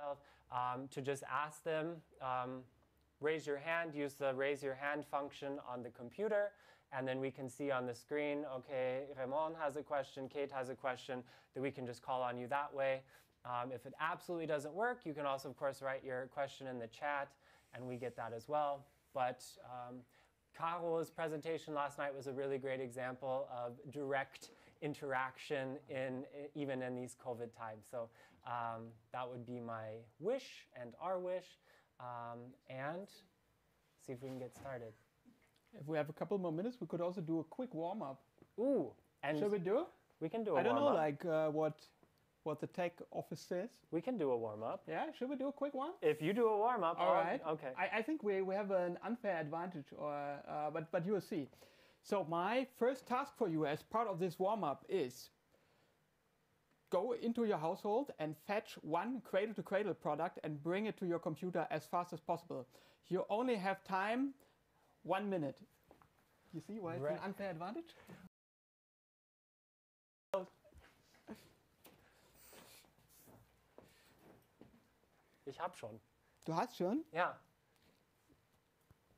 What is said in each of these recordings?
child, to just ask them, raise your hand, use the raise your hand function on the computer, and then we can see on the screen, okay, Raymond has a question, Kate has a question, that we can just call on you that way. If it absolutely doesn't work, you can also, of course, write your question in the chat, and we get that as well. But Carol's presentation last night was a really great example of direct interaction even in these COVID times. So that would be my wish and our wish, and see if we can get started. If we have a couple more minutes, we could also do a quick warm-up. Ooh, and shall we do? We can do a warm-up. I don't know, like what the tech office says. We can do a warm-up. Yeah, should we do a quick one? If you do a warm-up, all right. Okay. I think we have an unfair advantage, but you will see. So my first task for you as part of this warm-up is go into your household and fetch one cradle-to-cradle product and bring it to your computer as fast as possible. You only have time 1 minute. You see why it's an unfair advantage? Ich hab schon. Du hast schon? Ja.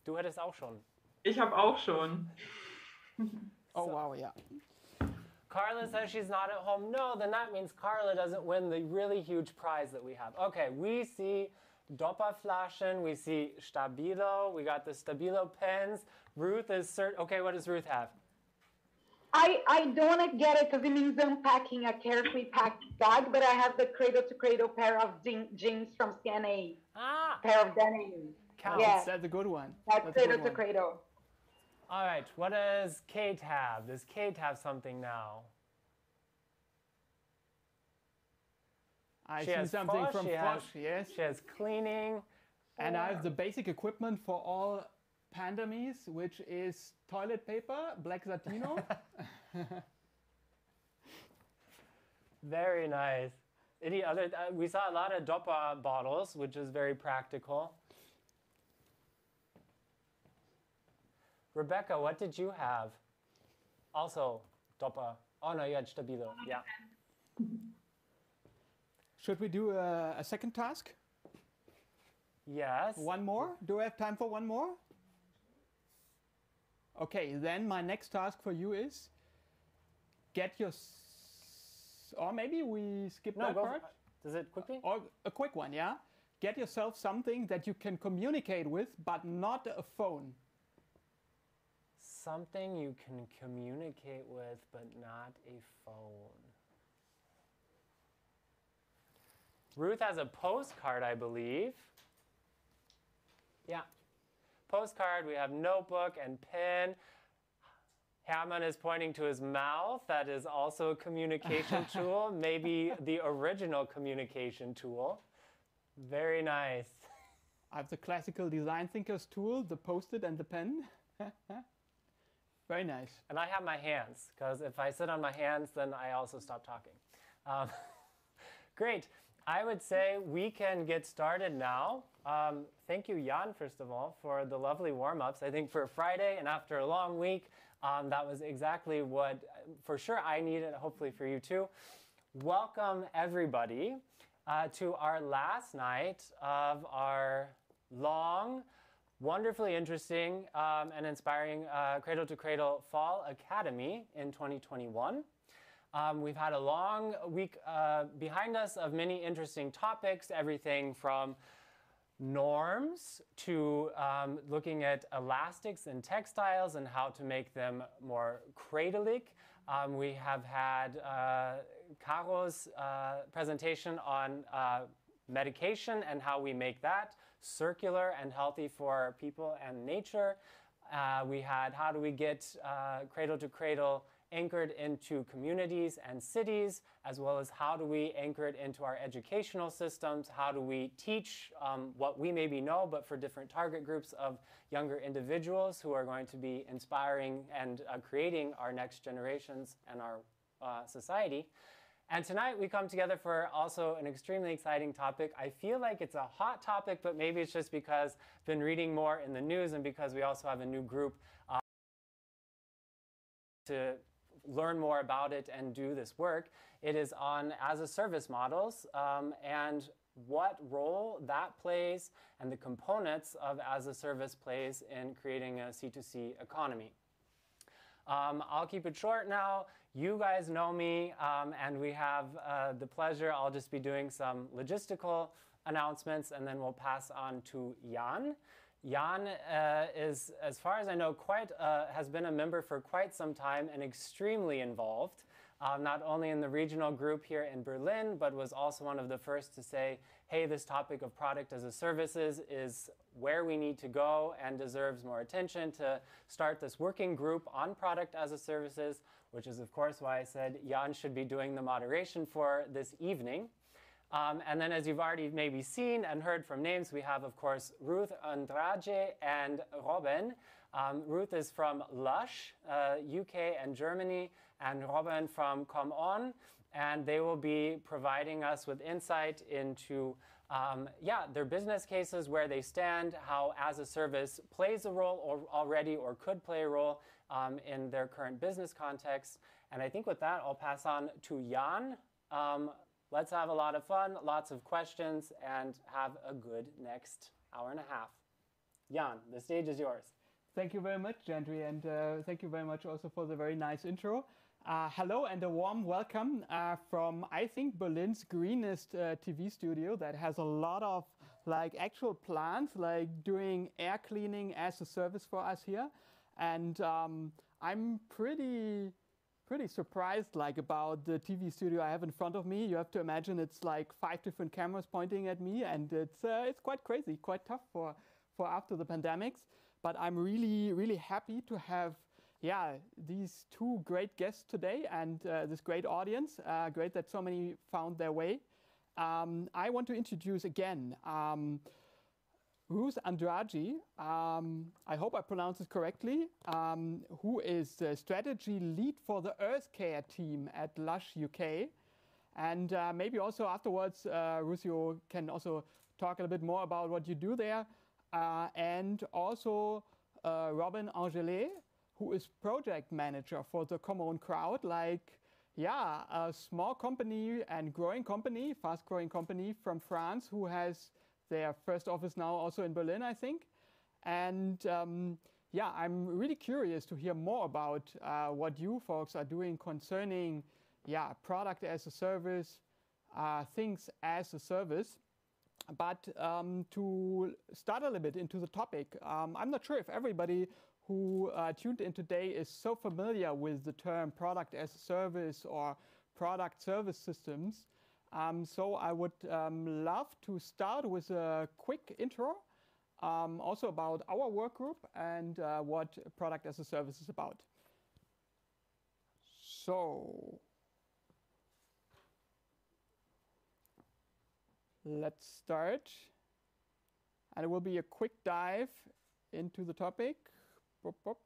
Du hättest auch schon. Ich habe auch schon. Oh, wow, yeah. Carla says she's not at home. No, then that means Carla doesn't win the really huge prize that we have. Okay, we see Dopperflaschen, we see Stabilo, we got the Stabilo pens. Ruth is okay, what does Ruth have? I don't want to get it because it means unpacking a carefully packed bag, but I have the cradle-to-cradle pair of jeans from CNA. Ah! Pair of denim. Counts. Yeah. That's a good one. That's cradle-to-cradle. All right, what does Kate have? Does Kate have something now? I see something from Frosch, yes. She has cleaning. And I have the basic equipment for all pandemies, which is toilet paper, black Satino. Very nice. Any other? We saw a lot of Dopper bottles, which is very practical. Rebecca, what did you have? Also Dopper. Oh no, you had Stabilo. Yeah. Should we do a second task? Yes. One more? Do we have time for one more? Okay, then my next task for you is get your... Or maybe we skip that part? Does it quickly? Or a quick one, yeah? Get yourself something that you can communicate with, but not a phone. Something you can communicate with, but not a phone. Ruth has a postcard, I believe. Yeah. Postcard, we have notebook and pen. Hermann is pointing to his mouth. That is also a communication tool, maybe the original communication tool. Very nice. I have the classical design thinkers tool, the Post-it and the pen. Very nice. And I have my hands, because if I sit on my hands, then I also stop talking. Great. I would say we can get started now. Thank you, Jan, first of all, for the lovely warm-ups. I think for Friday and after a long week, that was exactly what, for sure, I needed, hopefully for you too. Welcome, everybody, to our last night of our long, wonderfully interesting and inspiring Cradle to Cradle Fall Academy in 2021. We've had a long week behind us of many interesting topics, everything from norms to looking at elastics and textiles and how to make them more cradle-like. We have had Caro's presentation on medication and how we make that circular and healthy for people and nature. We had how do we get cradle to cradle anchored into communities and cities, as well as how do we anchor it into our educational systems, how do we teach what we maybe know, but for different target groups of younger individuals who are going to be inspiring and creating our next generations and our society. And tonight we come together for also an extremely exciting topic. I feel like it's a hot topic, but maybe it's just because I've been reading more in the news and because we also have a new group to learn more about it and do this work. It is on as-a-service models, and what role that plays and the components of as a service plays in creating a C2C economy. I'll keep it short now. You guys know me, and we have the pleasure. I'll just be doing some logistical announcements, and then we'll pass on to Jan. Jan is, as far as I know, has been a member for quite some time and extremely involved, not only in the regional group here in Berlin, but was also one of the first to say, hey, this topic of product as a services is where we need to go and deserves more attention, to start this working group on product as a services, which is, of course, why I said Jan should be doing the moderation for this evening. And then, as you've already maybe seen and heard from names, we have, of course, Ruth, Andrade, and Robin. Ruth is from LUSH, UK and Germany, and Robin from Commown. And they will be providing us with insight into their business cases, where they stand, how as a service plays a role already or could play a role in their current business context. And I think with that, I'll pass on to Jan. Let's have a lot of fun, lots of questions, and have a good next hour and a half. Jan, the stage is yours. Thank you very much, Andrade, and thank you very much also for the very nice intro. Hello and a warm welcome from, I think, Berlin's greenest TV studio that has a lot of actual plants, doing air cleaning as a service for us here. And I'm pretty surprised about the TV studio I have in front of me. You have to imagine it's 5 different cameras pointing at me, and it's quite crazy, quite tough for after the pandemics. But I'm really happy to have these two great guests today and this great audience. Great that so many found their way. I want to introduce again Ruth Andrade, I hope I pronounced it correctly, who is the strategy lead for the Earth Care team at LUSH UK. And maybe also afterwards, Ruth, you can also talk a little bit more about what you do there. And also Robin Angelé, who is project manager for the Commown Crowd, a small company and growing company, fast-growing company from France, who has their first office now also in Berlin, I think. And I'm really curious to hear more about what you folks are doing concerning product as a service, things as a service. But to start a little bit into the topic, I'm not sure if everybody who tuned in today is so familiar with the term product as a service or product service systems. So I would love to start with a quick intro, also about our work group and what product as a service is about. So let's start. And it will be a quick dive into the topic. Boop, boop.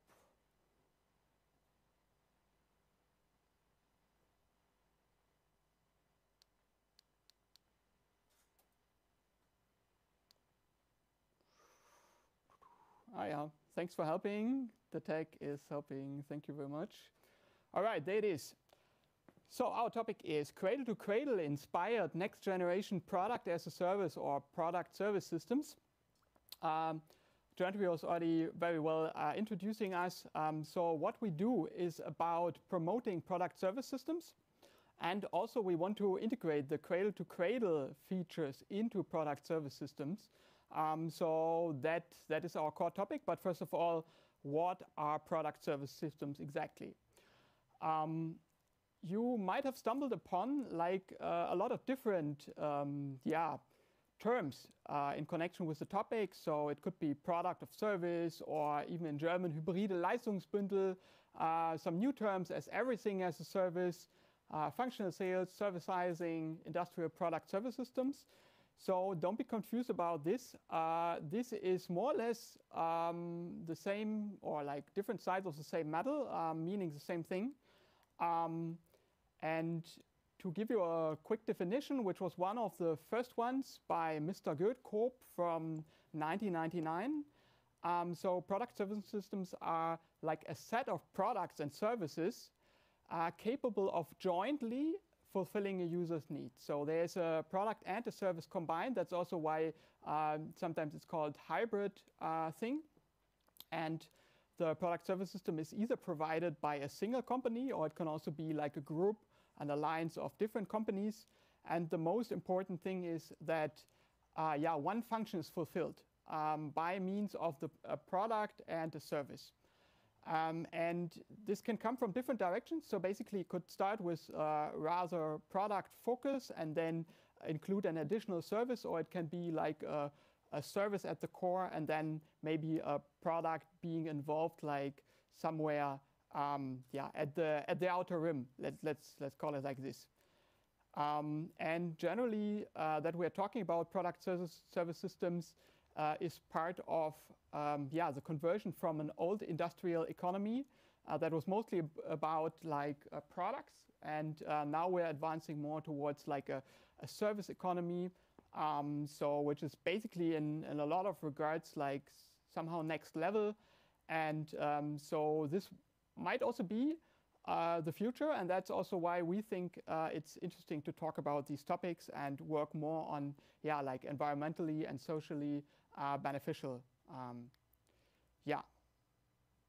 Thanks for helping. The tech is helping. Thank you very much. All right, there it is. So our topic is Cradle to Cradle inspired next generation product as a service or product service systems. Andrade was already very well introducing us. So what we do is about promoting product service systems. And also we want to integrate the Cradle to Cradle features into product service systems. So that is our core topic. But first of all, what are product service systems exactly? You might have stumbled upon a lot of different terms in connection with the topic. So it could be product of service, or even in German, hybride Leistungsbündel, some new terms as everything as a service, functional sales, servicizing, industrial product service systems. So don't be confused about this. This is more or less the same, or different sides of the same medal, meaning the same thing. And to give you a quick definition, which was one of the first ones by Mr. Goedkoop from 1999. So product service systems are like a set of products and services capable of jointly fulfilling a user's needs. So there's a product and a service combined. That's also why sometimes it's called hybrid thing. And the product service system is either provided by a single company, or it can also be like a group, an alliance of different companies. And the most important thing is that one function is fulfilled by means of the product and the service. And this can come from different directions. So basically it could start with rather product focus and then include an additional service, or it can be like a service at the core and then maybe a product being involved like somewhere at the outer rim. Let's call it like this. And generally that we're talking about product service systems is part of the conversion from an old industrial economy that was mostly about like products, and now we're advancing more towards like a service economy, which is basically in a lot of regards like somehow next level. And so this might also be the future, and that's also why we think it's interesting to talk about these topics and work more on like environmentally and socially beneficial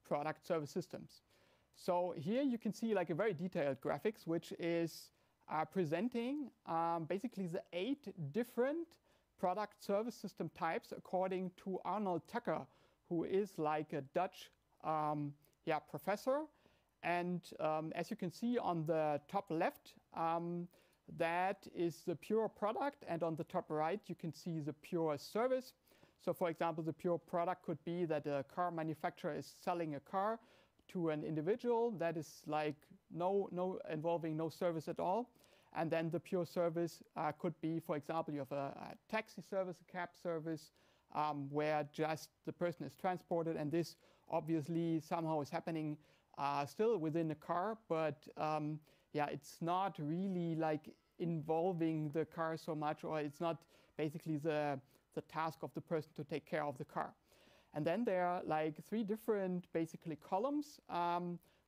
product service systems. So here you can see like a very detailed graphics, which is presenting basically the 8 different product service system types according to Arnold Tucker, who is like a Dutch professor. And as you can see on the top left, that is the pure product, and on the top right you can see the pure service. So for example, the pure product could be that a car manufacturer is selling a car to an individual that is like involving no service at all. And then the pure service could be, for example, you have a taxi service, a cab service, where just the person is transported, and this obviously somehow is happening still within the car, but it's not really like involving the car so much, or it's not basically the task of the person to take care of the car. And then there are like 3 different basically columns,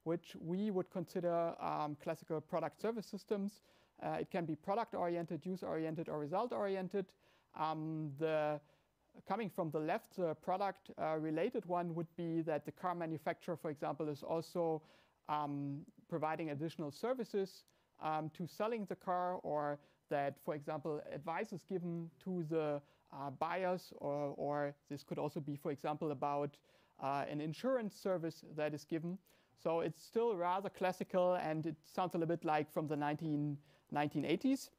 which we would consider classical product service systems. It can be product-oriented, user-oriented, or result-oriented. Coming from the left, the product-related one would be that the car manufacturer, for example, is also providing additional services to selling the car, or that, for example, advice is given to the buyers, or this could also be, for example, about an insurance service that is given. So it's still rather classical, and it sounds a little bit like from the 1980s.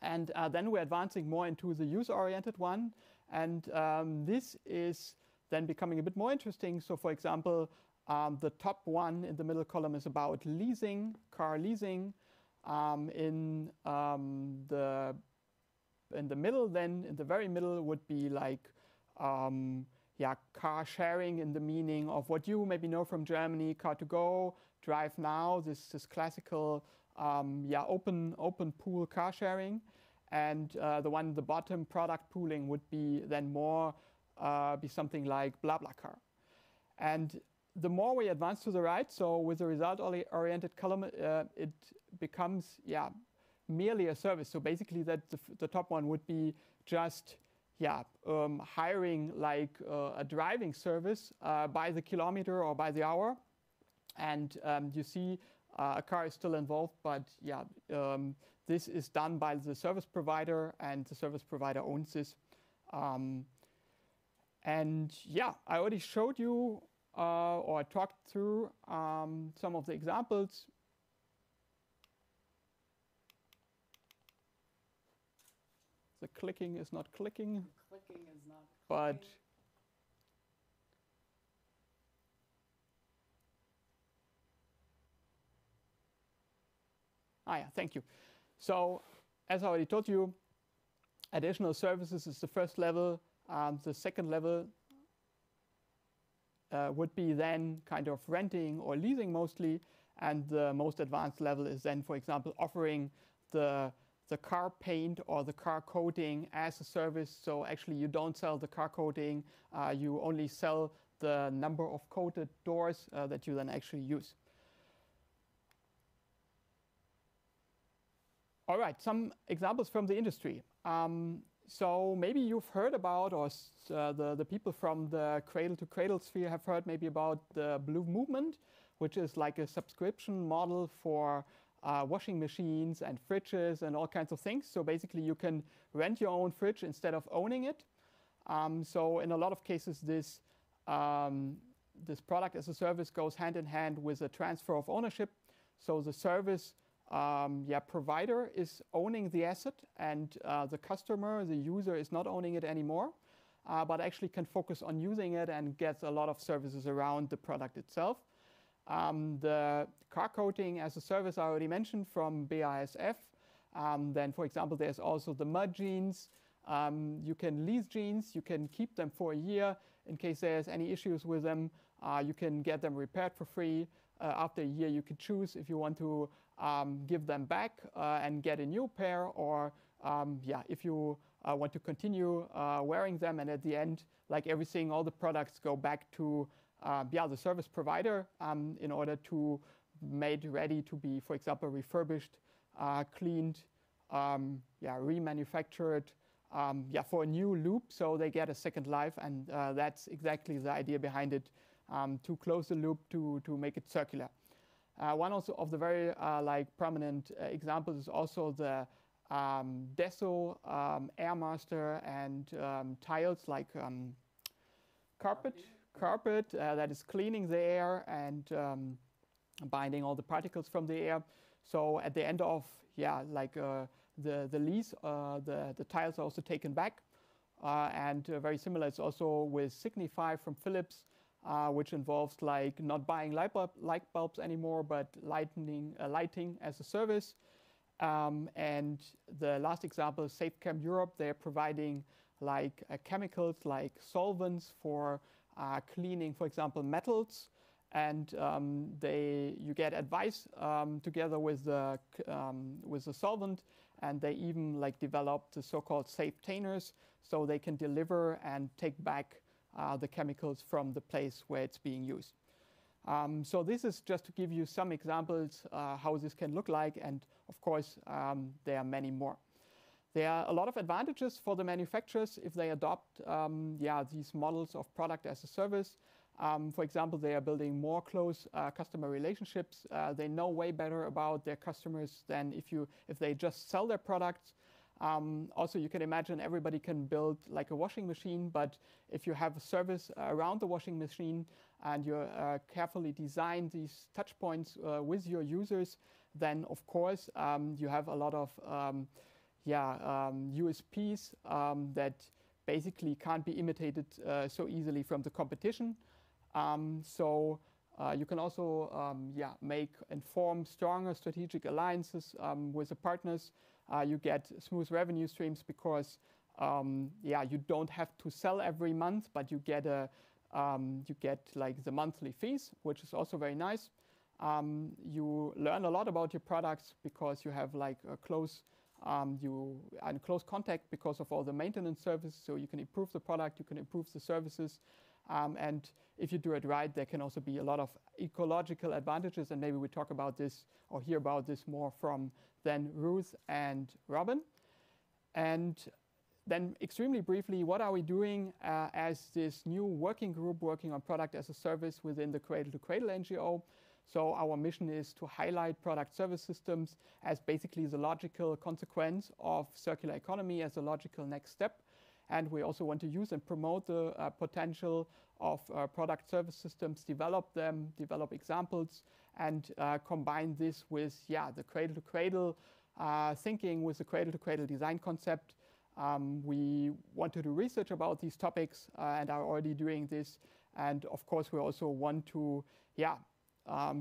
And then we're advancing more into the user-oriented one. And this is then becoming a bit more interesting. So for example, the top one in the middle column is about leasing, car leasing. In the middle, then in the very middle would be like car sharing, in the meaning of what you maybe know from Germany, car to go, drive now. This is classical open pool car sharing. And the one at the bottom, product pooling, would be then more be something like BlaBlaCar. And the more we advance to the right, so with the result-oriented column, it becomes merely a service. So basically, that the top one would be just hiring like a driving service by the kilometer or by the hour. And you see a car is still involved, but this is done by the service provider, and the service provider owns this. And I already showed you or talked through some of the examples. The clicking is not clicking. Clicking is not but clicking. Thank you. So as I already told you, additional services is the first level. The second level would be then kind of renting or leasing mostly. And the most advanced level is then, for example, offering the car paint or the car coating as a service. So actually you don't sell the car coating, you only sell the number of coated doors that you then actually use. All right, some examples from the industry. So maybe you've heard about, or the people from the Cradle to Cradle sphere have heard maybe about the Blue Movement, which is like a subscription model for washing machines and fridges and all kinds of things. So basically you can rent your own fridge instead of owning it. So in a lot of cases this product as a service goes hand in hand with a transfer of ownership. So the service provider is owning the asset, and the customer, the user, is not owning it anymore, but actually can focus on using it and gets a lot of services around the product itself. The car coating as a service I already mentioned from BASF. Then, for example, there's also the mud jeans. You can lease jeans. You can keep them for a year in case there's any issues with them. You can get them repaired for free. After a year, you can choose if you want to give them back and get a new pair, or if you want to continue wearing them, and at the end, like everything, all the products go back to the service provider in order to made ready to be, for example, refurbished, cleaned, remanufactured for a new loop, so they get a second life, and that's exactly the idea behind it, to close the loop, to make it circular. One also of the very prominent examples is also the Deso Airmaster and tiles, like carpet that is cleaning the air and binding all the particles from the air. So at the end of the lease, the tiles are also taken back, and very similar. It's also with Signify from Philips, which involves like not buying light bulbs anymore, but lighting as a service. And the last example is SafeChem Europe. They're providing like chemicals, like solvents for cleaning, for example, metals. And you get advice together with the solvent, and they even like developed the so-called safe-tainers, so they can deliver and take back the chemicals from the place where it's being used. So this is just to give you some examples how this can look like, and of course there are many more. There are a lot of advantages for the manufacturers if they adopt these models of product as a service. For example, they are building more close customer relationships. They know way better about their customers than if they just sell their products. Also, you can imagine everybody can build like a washing machine, but if you have a service around the washing machine and you carefully design these touch points with your users, then of course you have a lot of USPs that basically can't be imitated so easily from the competition. You can also make informed, stronger strategic alliances with the partners. You get smooth revenue streams because you don't have to sell every month, but you get like the monthly fees, which is also very nice. You learn a lot about your products because you have like a close contact because of all the maintenance services. So you can improve the product, you can improve the services. And if you do it right, there can also be a lot of ecological advantages, and maybe we talk about this or hear about this more from then Ruth and Robin. And then extremely briefly, what are we doing as this new working group working on product as a service within the Cradle to Cradle NGO? So our mission is to highlight product service systems as basically the logical consequence of circular economy, as a logical next step. And we also want to use and promote the potential of product service systems, develop them, develop examples, and combine this with the cradle-to-cradle thinking, with the cradle-to-cradle design concept. We want to do research about these topics and are already doing this. And of course, we also want to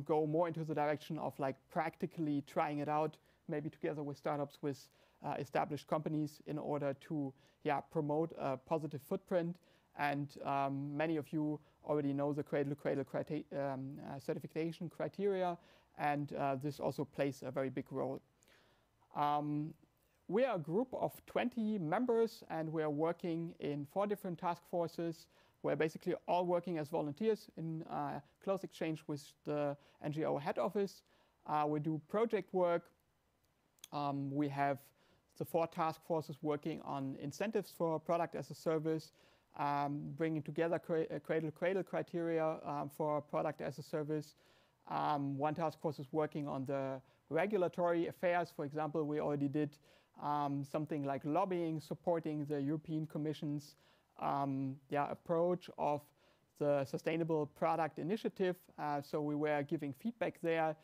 go more into the direction of like practically trying it out, maybe together with startups, with established companies, in order to promote a positive footprint. And many of you already know the cradle-to-cradle certification criteria, and this also plays a very big role. We are a group of 20 members, and we are working in 4 different task forces. We're basically all working as volunteers in close exchange with the NGO head office. We do project work. We have the 4 task forces working on incentives for product as a service, bringing together cradle-to-cradle criteria for product as a service. One task force is working on the regulatory affairs. For example, we already did something like lobbying, supporting the European Commission's approach of the Sustainable Product Initiative. So we were giving feedback there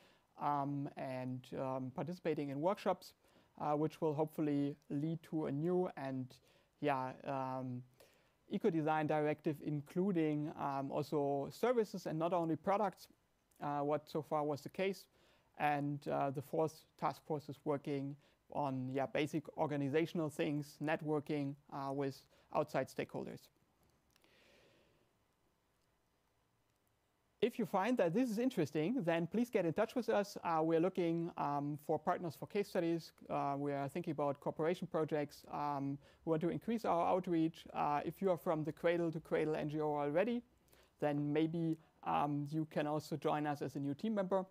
and participating in workshops, which will hopefully lead to a new and eco-design directive, including also services and not only products, what so far was the case. And the 4th task force is working on basic organizational things, networking with outside stakeholders. If you find that this is interesting, then please get in touch with us. We're looking for partners for case studies. We are thinking about cooperation projects. We want to increase our outreach. If you are from the Cradle to Cradle NGO already, then maybe you can also join us as a new team member.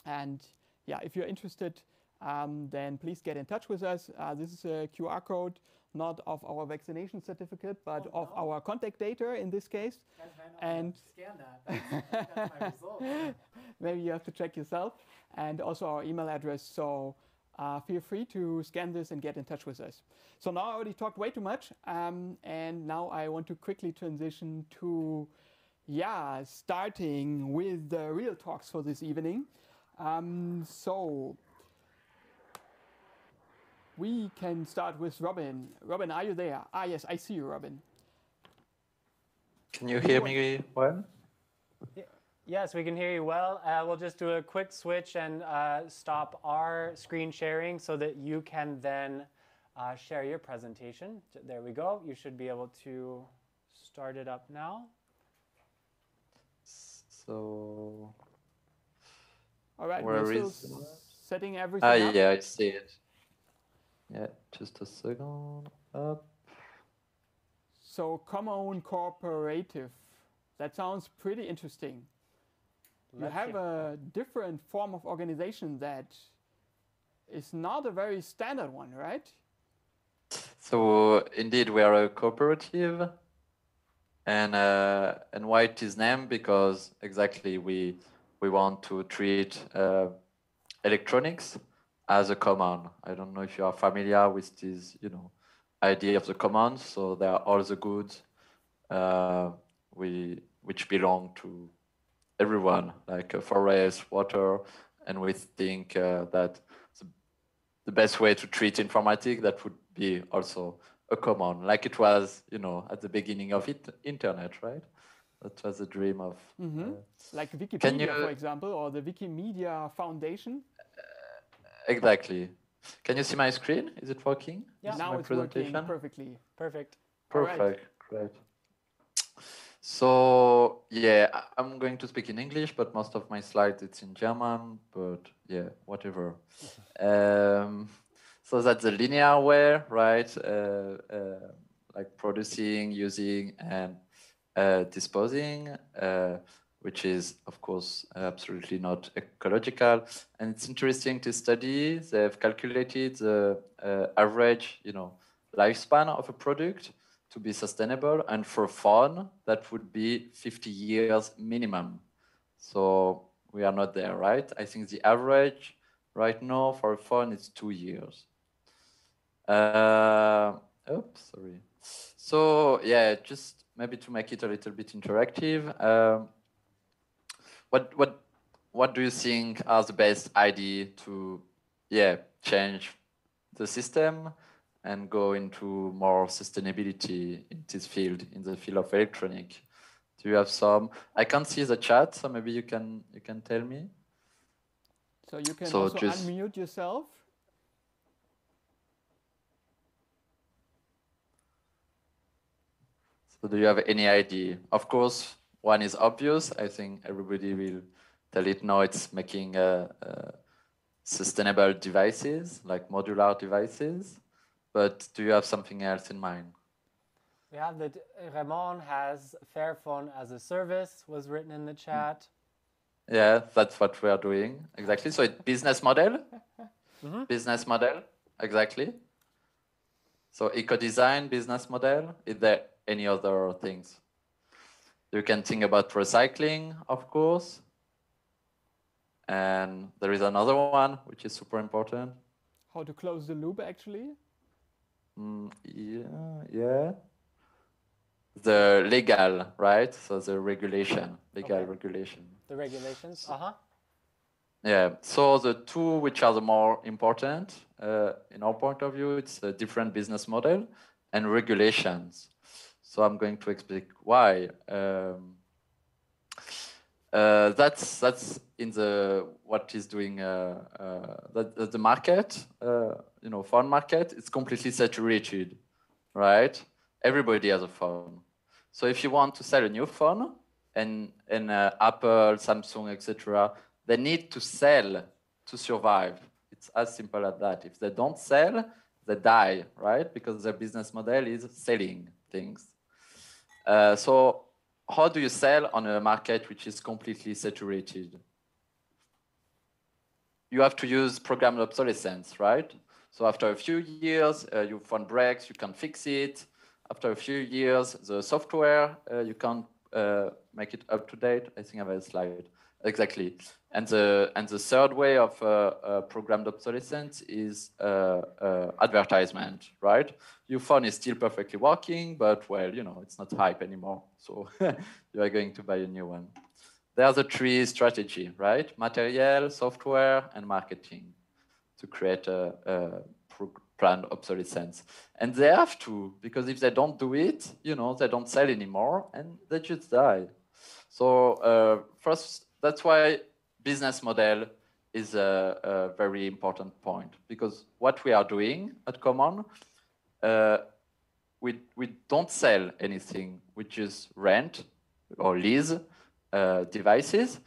And if you're interested, then please get in touch with us. This is a QR code, not of our vaccination certificate, but of our contact data in this case. And scan that. That's my result. Maybe you have to check yourself. And also our email address. So feel free to scan this and get in touch with us. So now I already talked way too much. And now I want to quickly transition to starting with the real talks for this evening. So we can start with Robin. Robin, are you there? Yes, I see you, Robin. Can you hear me well? Yes, we can hear you well. We'll just do a quick switch and stop our screen sharing so that you can then share your presentation. There we go. You should be able to start it up now. So, all right, where we're is still setting everything up. Yeah, I see it. Yeah, just a second. Up. So, Commown Cooperative. That sounds pretty interesting. You have a different form of organization that is not a very standard one, right? So, indeed, we are a cooperative. And why it is named? Because exactly we want to treat electronics as a common. I don't know if you are familiar with this, idea of the commons. So there are all the goods which belong to everyone, like forest, water, and we think that the best way to treat informatics, that would be also a common, like it was, at the beginning of internet, right? That was the dream of... like Wikipedia, for example, or the Wikimedia Foundation. Exactly. Can you see my screen? Is it working? Yeah, now it's working perfectly. Perfect. Perfect, right. Great. So, I'm going to speak in English, but most of my slides, it's in German, but whatever. So that's the linear way, right? Like producing, using, and disposing, which is, of course, absolutely not ecological. And it's interesting to study. They've calculated the average, lifespan of a product to be sustainable. And for phone, that would be 50 years minimum. So we are not there, right? I think the average right now for a phone is 2 years. Oops, sorry. So just maybe to make it a little bit interactive, what do you think are the best idea to change the system and go into more sustainability in this field, in the field of electronic? Do you have some? I can't see the chat, so maybe you can tell me. So you can also unmute yourself. So do you have any idea? Of course, one is obvious. I think everybody will tell it now. It's making sustainable devices, like modular devices. But do you have something else in mind? We have that Ramon has Fairphone as a service, was written in the chat. Yeah, that's what we are doing, exactly. So it's business model. business model, exactly. So eco-design, business model. Is there any other things? You can think about recycling, of course. And there is another one, which is super important. How to close the loop, actually? Yeah. The legal, right? So the regulation, legal regulation. The regulations, Yeah, so the two which are the more important, in our point of view, it's a different business model and regulations. So I'm going to explain why. That's in the what is doing the market, phone market. It's completely saturated, right? Everybody has a phone. So if you want to sell a new phone, and Apple, Samsung, etc., they need to sell to survive. It's as simple as that. If they don't sell, they die, right? Because their business model is selling things. So how do you sell on a market which is completely saturated? You have to use programmed obsolescence, right? So after a few years, your phone breaks, you can fix it. After a few years, the software, you can't make it up to date. I think I have a slide. Exactly. And the third way of programmed obsolescence is advertisement, right? Your phone is still perfectly working, but well, it's not hype anymore. So you are going to buy a new one. There are the three strategies, right? Material, software, and marketing to create a planned obsolescence. And they have to, because if they don't do it, they don't sell anymore and they just die. So first, that's why business model is a very important point, because what we are doing at Commown, we don't sell anything, we just rent or lease devices,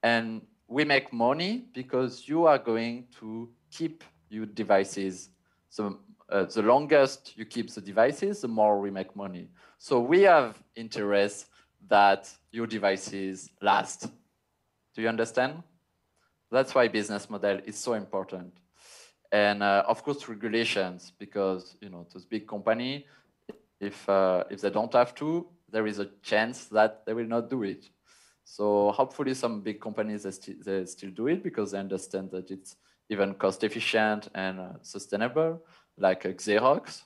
and we make money because you are going to keep your devices. So the longest you keep the devices, the more we make money. So we have interest that your devices last. Do you understand? That's why business model is so important. And of course, regulations, because those big companies, if they don't have to, there is a chance that they will not do it. So hopefully some big companies, they still do it because they understand that it's even cost efficient and sustainable, like Xerox.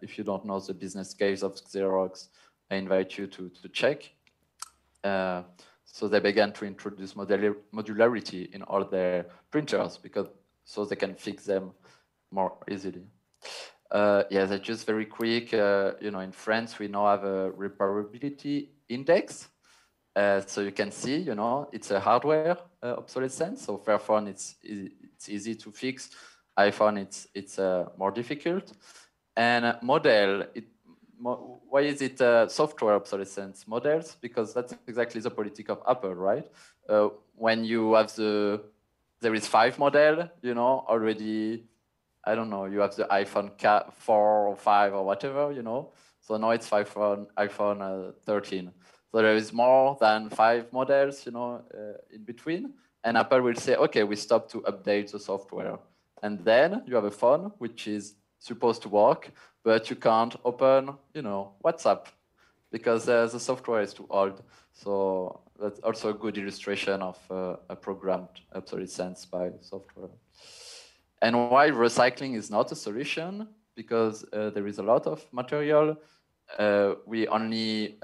If you don't know the business case of Xerox, I invite you to check. So they began to introduce modularity in all their printers so they can fix them more easily. Yeah, that's just very quick. In France, we now have a repairability index. So you can see, it's a hardware obsolescence. So Fairphone, it's easy to fix. iPhone, it's more difficult. And model, why is it software obsolescence models? Because that's exactly the politic of Apple, right? When you have there is 5 model, already, I don't know, you have the iPhone 4 or 5 or whatever, So now it's iPhone 13. So there is more than 5 models, in between. And Apple will say, okay, we stop to update the software. And then you have a phone which is supposed to work, but you can't open, WhatsApp because the software is too old. So that's also a good illustration of a programmed obsolescence by software. And why recycling is not a solution? Because there is a lot of material. We only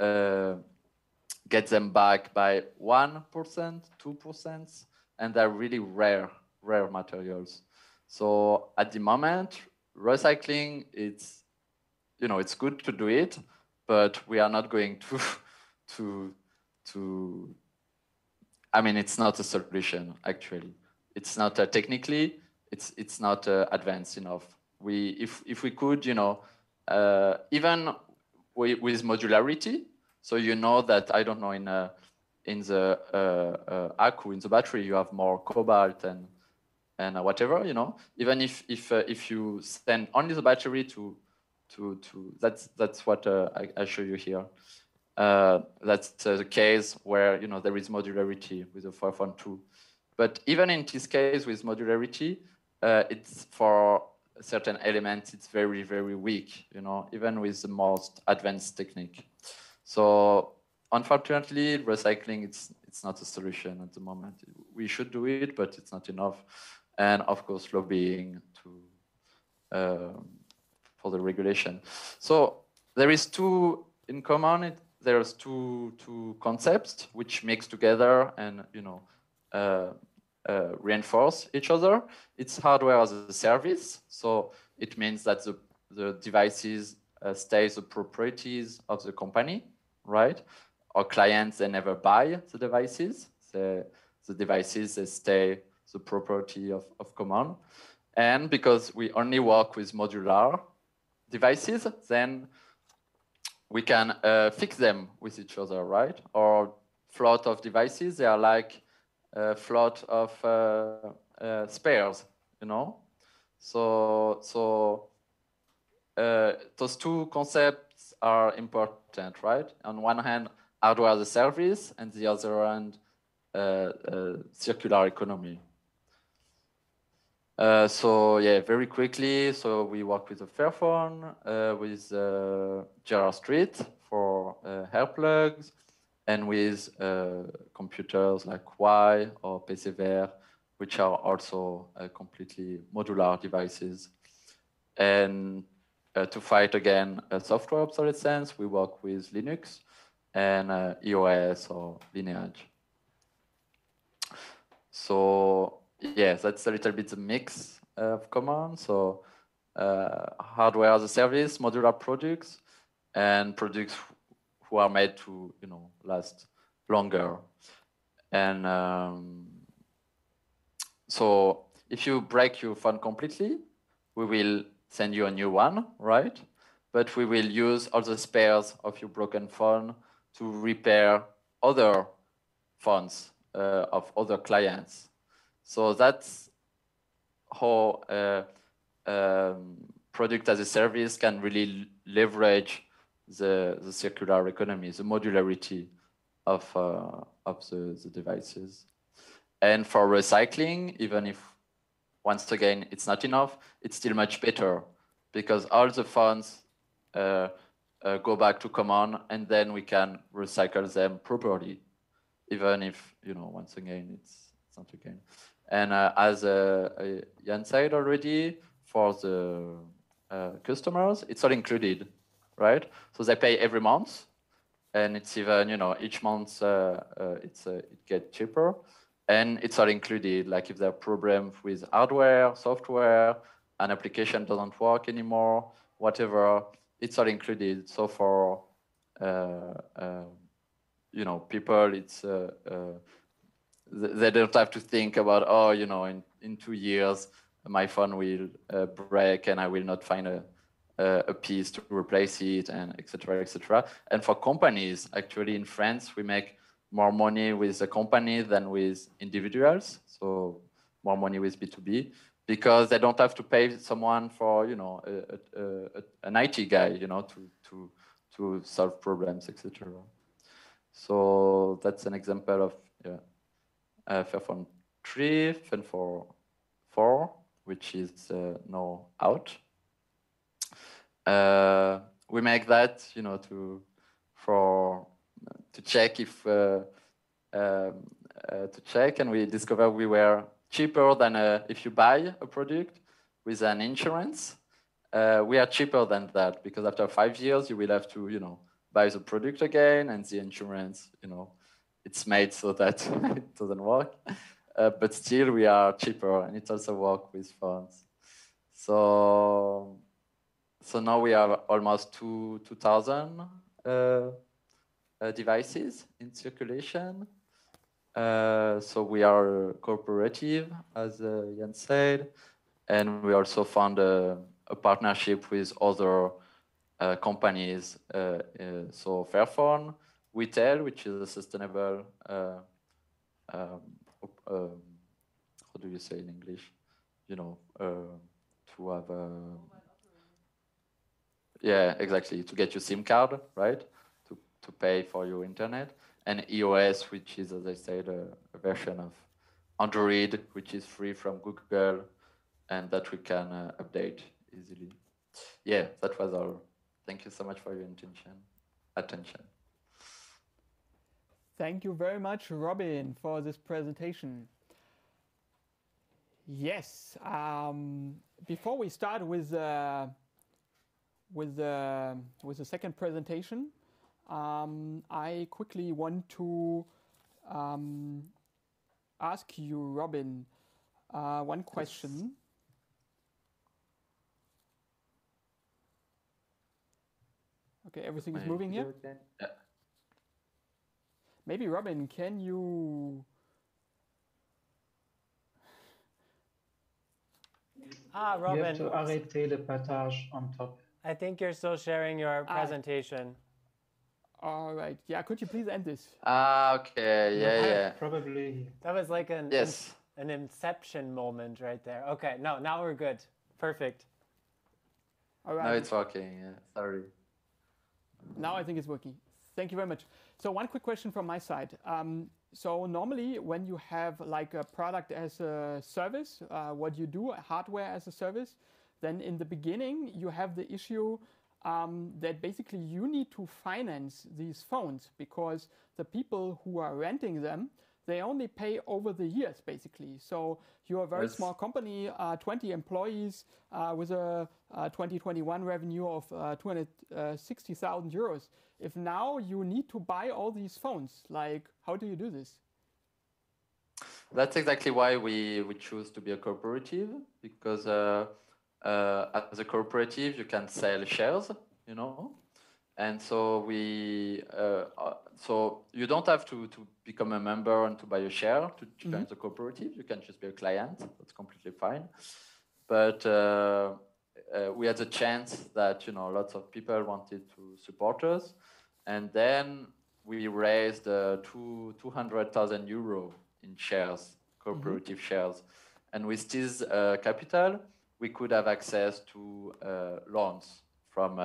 get them back by 1%, 2%, and they're really rare materials. So at the moment, recycling, it's good to do it, but we are not going to I mean, it's not a solution, actually. It's not technically, it's not advanced enough. If we could, even with modularity, so that, I don't know, in the Accu, in the battery, you have more cobalt and whatever, even if you send only the battery to that's what I show you here. That's the case where there is modularity with the 512. But even in this case with modularity, it's for certain elements, it's very, very weak, you know, even with the most advanced technique. So unfortunately, recycling, it's not a solution at the moment. We should do it, but it's not enough. And of course, lobbying for the regulation. So there is two in common. There's two concepts which mix together and, you know, reinforce each other. It's hardware as a service. So it means that the devices stay the properties of the company, right? Our clients, they never buy the devices. The devices, they stay the property of Commown. And because we only work with modular devices, then we can fix them with each other, right? Or float of devices, they are like a float of spares, you know? So those two concepts are important, right? On one hand, hardware as a service, and the other hand, circular economy. So yeah, very quickly. So we work with a Fairphone, with Gerard Street for hair plugs, and with computers like Y or PCVR, which are also completely modular devices. And to fight again software obsolescence, we work with Linux and iOS or Lineage. So yes, that's a little bit the mix of Commown. So hardware as a service, modular products, and products who are made to, you know, last longer. And so if you break your phone completely, we will send you a new one, right? But we will use all the spares of your broken phone to repair other phones of other clients. So that's how product as a service can really leverage the circular economy, the modularity of the devices. And for recycling, even if once again it's not enough, it's still much better because all the funds go back to Commown, and then we can recycle them properly, even if, you know, once again it's not again. And as Jan said already, for the customers, it's all included, right? So they pay every month, and it's even, you know, each month it gets cheaper, and it's all included. Like if there are problems with hardware, software, an application doesn't work anymore, whatever, it's all included. So for you know, people, it's they don't have to think about, oh, you know, in 2 years my phone will break and I will not find a piece to replace it, and etc., etc. And for companies, actually in France, we make more money with the company than with individuals. So more money with B2B, because they don't have to pay someone for, you know, an IT guy, you know, to solve problems, etc. So that's an example of, yeah, Fairphone 3, Fairphone 4, which is now out. We make that, you know, to check if to check, and we discovered we were cheaper than if you buy a product with an insurance. We are cheaper than that because after 5 years you will have to, you know, buy the product again, and the insurance, you know, it's made so that it doesn't work. But still we are cheaper, and it also works with phones. So now we have almost 2,000 devices in circulation. So we are cooperative, as Jan said, and we also found a partnership with other companies. So Fairphone, Retail, which is a sustainable, how do you say in English? You know, to have yeah, exactly, to get your SIM card, right? To pay for your internet. And EOS, which is, as I said, a version of Andrade, which is free from Google, and that we can update easily. Yeah, that was all. Thank you so much for your attention. Thank you very much, Robin, for this presentation. Yes, before we start with the second presentation, I quickly want to ask you, Robin, one question. Okay, everything is moving here? Okay? Yeah. Maybe, Robin, can you... Robin. You have to arrêter le partage on top. I think you're still sharing your presentation. All right. Yeah, could you please end this? Okay. Yeah. Probably. That was like an inception moment right there. Okay, no, now we're good. Perfect. All right. No, it's working. Yeah. Sorry. Now I think it's working. Thank you very much. So one quick question from my side. So normally when you have like a product as a service, what you do, hardware as a service, then in the beginning you have the issue that basically you need to finance these phones because the people who are renting them, they only pay over the years basically. So you're a very small company, 20 employees with a 2021 revenue of 260,000 euros. If now you need to buy all these phones, like how do you do this? That's exactly why we choose to be a cooperative, because as a cooperative you can sell shares, you know, and so so you don't have to become a member and to buy a share to join the cooperative. You can just be a client. That's completely fine. But we had the chance that, you know, lots of people wanted to support us, and then we raised 200,000 euro in shares, cooperative shares, and with this capital we could have access to loans from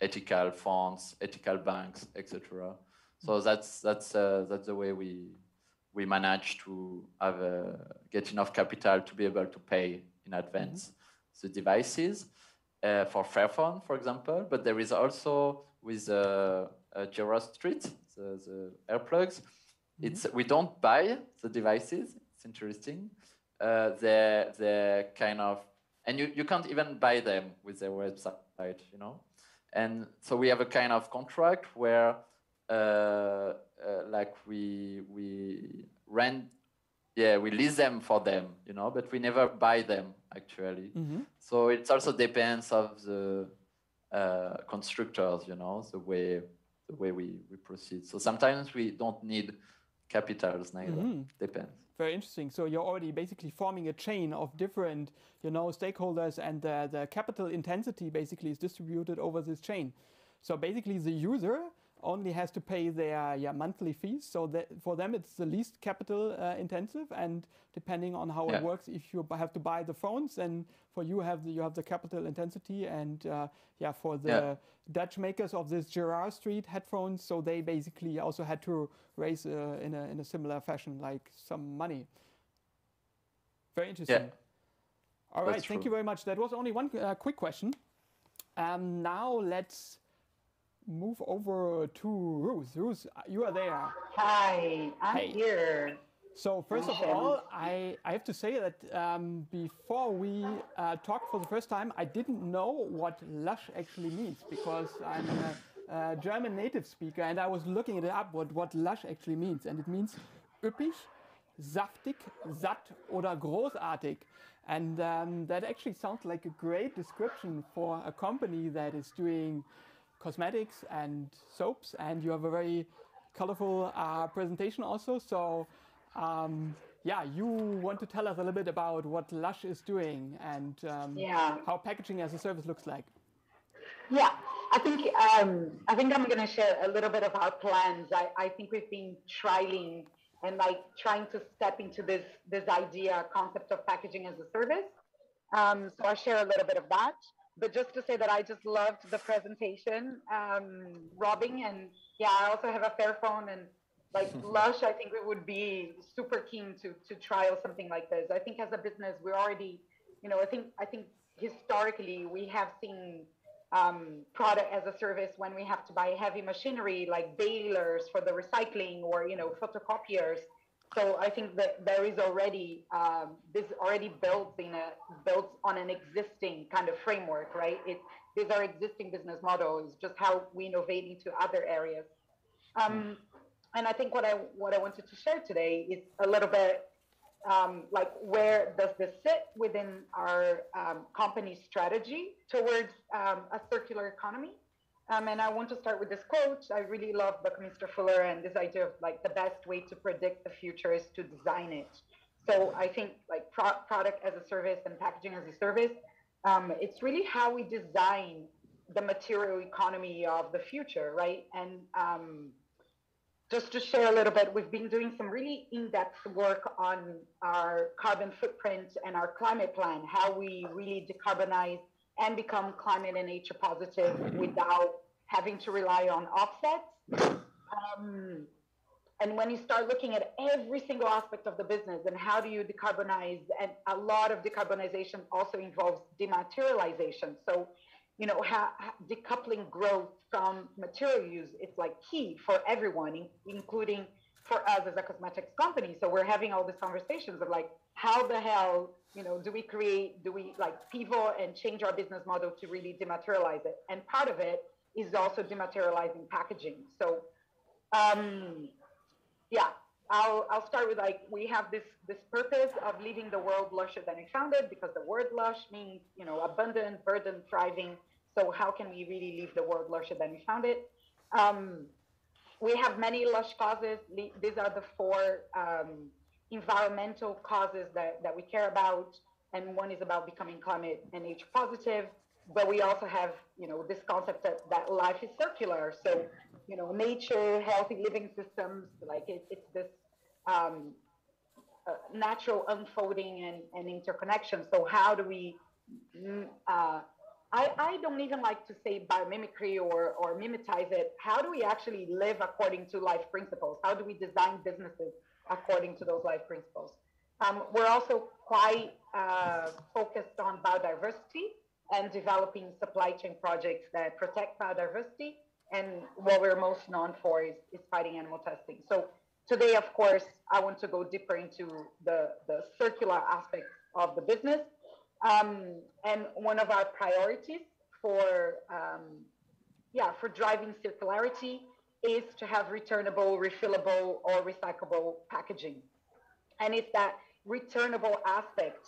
ethical funds, ethical banks, etc. So that's the way we managed to have get enough capital to be able to pay in advance the devices for Fairphone, for example. But there is also with Jira Street, the earplugs. We don't buy the devices. It's interesting. They're kind of, and you can't even buy them with their website, you know. And so we have a kind of contract where like we rent, we lease them for them, you know, but we never buy them actually. So it also depends of the constructors, you know, the way we proceed. So sometimes we don't need capitals neither. Depends. Very interesting. So you're already basically forming a chain of different, you know, stakeholders, and the capital intensity basically is distributed over this chain. So basically the user only has to pay their monthly fees. So that for them it's the least capital intensive, and depending on how it works, if you have to buy the phones, then for you have the capital intensity, and for the Dutch makers of this Jira Street headphones, so they basically also had to raise in a similar fashion, like some money. Very interesting. All right, thank you very much. That was only one quick question. Now let's move over to Ruth. Ruth, you are there. Hi, I'm here. So first of all, I have to say that before we talked for the first time, I didn't know what LUSH actually means, because I'm a German native speaker, and I was looking it up what LUSH actually means, and it means üppig, saftig, satt oder großartig. And that actually sounds like a great description for a company that is doing cosmetics and soaps, and you have a very colorful presentation also. So you want to tell us a little bit about what LUSH is doing and how packaging as a service looks like. Yeah, I think I'm going to share a little bit of our plans. I think we've been trialing and trying to step into this concept of packaging as a service. So I'll share a little bit of that. But just to say that I just loved the presentation, Robin, and I also have a Fairphone, and LUSH, I think we would be super keen to trial something like this. I think as a business, we're already I think historically we have seen product as a service when we have to buy heavy machinery like balers for the recycling or photocopiers. So I think that there is already this already built on an existing kind of framework, right? These are existing business models, just how we innovate into other areas. And I think what I wanted to share today is a little bit like where does this sit within our company strategy towards a circular economy. And I want to start with this quote. I really love Buckminster Fuller and this idea of like the best way to predict the future is to design it. So I think like product as a service and packaging as a service, it's really how we design the material economy of the future, right? And just to share a little bit, we've been doing some really in-depth work on our carbon footprint and our climate plan, how we really decarbonize and become climate and nature positive without having to rely on offsets. And when you start looking at every single aspect of the business and how do you decarbonize, and a lot of decarbonization also involves dematerialization. So, decoupling growth from material use, it's like key for everyone, including for us as a cosmetics company. So we're having all these conversations of like, how the hell, do we like pivot and change our business model to really dematerialize it? And part of it is also dematerializing packaging. So, I'll start with like, we have this purpose of leaving the world lusher than we found it, because the word lush means, abundant, verdant, thriving. So how can we really leave the world lusher than we found it? We have many lush causes. These are the 4 environmental causes that we care about. And one is about becoming climate and nature positive. But we also have, this concept that life is circular. So, nature, healthy living systems, like it's this natural unfolding and interconnection. So how do we, I don't even like to say biomimicry or mimetize it. How do we actually live according to life principles? How do we design businesses according to those life principles? We're also quite focused on biodiversity and developing supply chain projects that protect biodiversity. And what we're most known for is fighting animal testing. So today, of course, I want to go deeper into the circular aspects of the business. And one of our priorities for driving circularity is to have returnable, refillable, or recyclable packaging. And it's that returnable aspect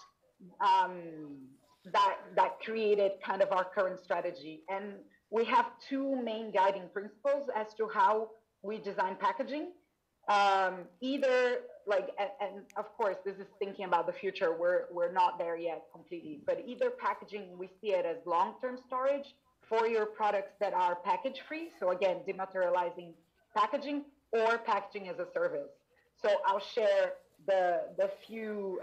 that created kind of our current strategy. And we have 2 main guiding principles as to how we design packaging. Either like, and of course, this is thinking about the future. We're not there yet completely, but either packaging, we see it as long-term storage for your products that are package free. So again, dematerializing packaging, or packaging as a service. So I'll share the few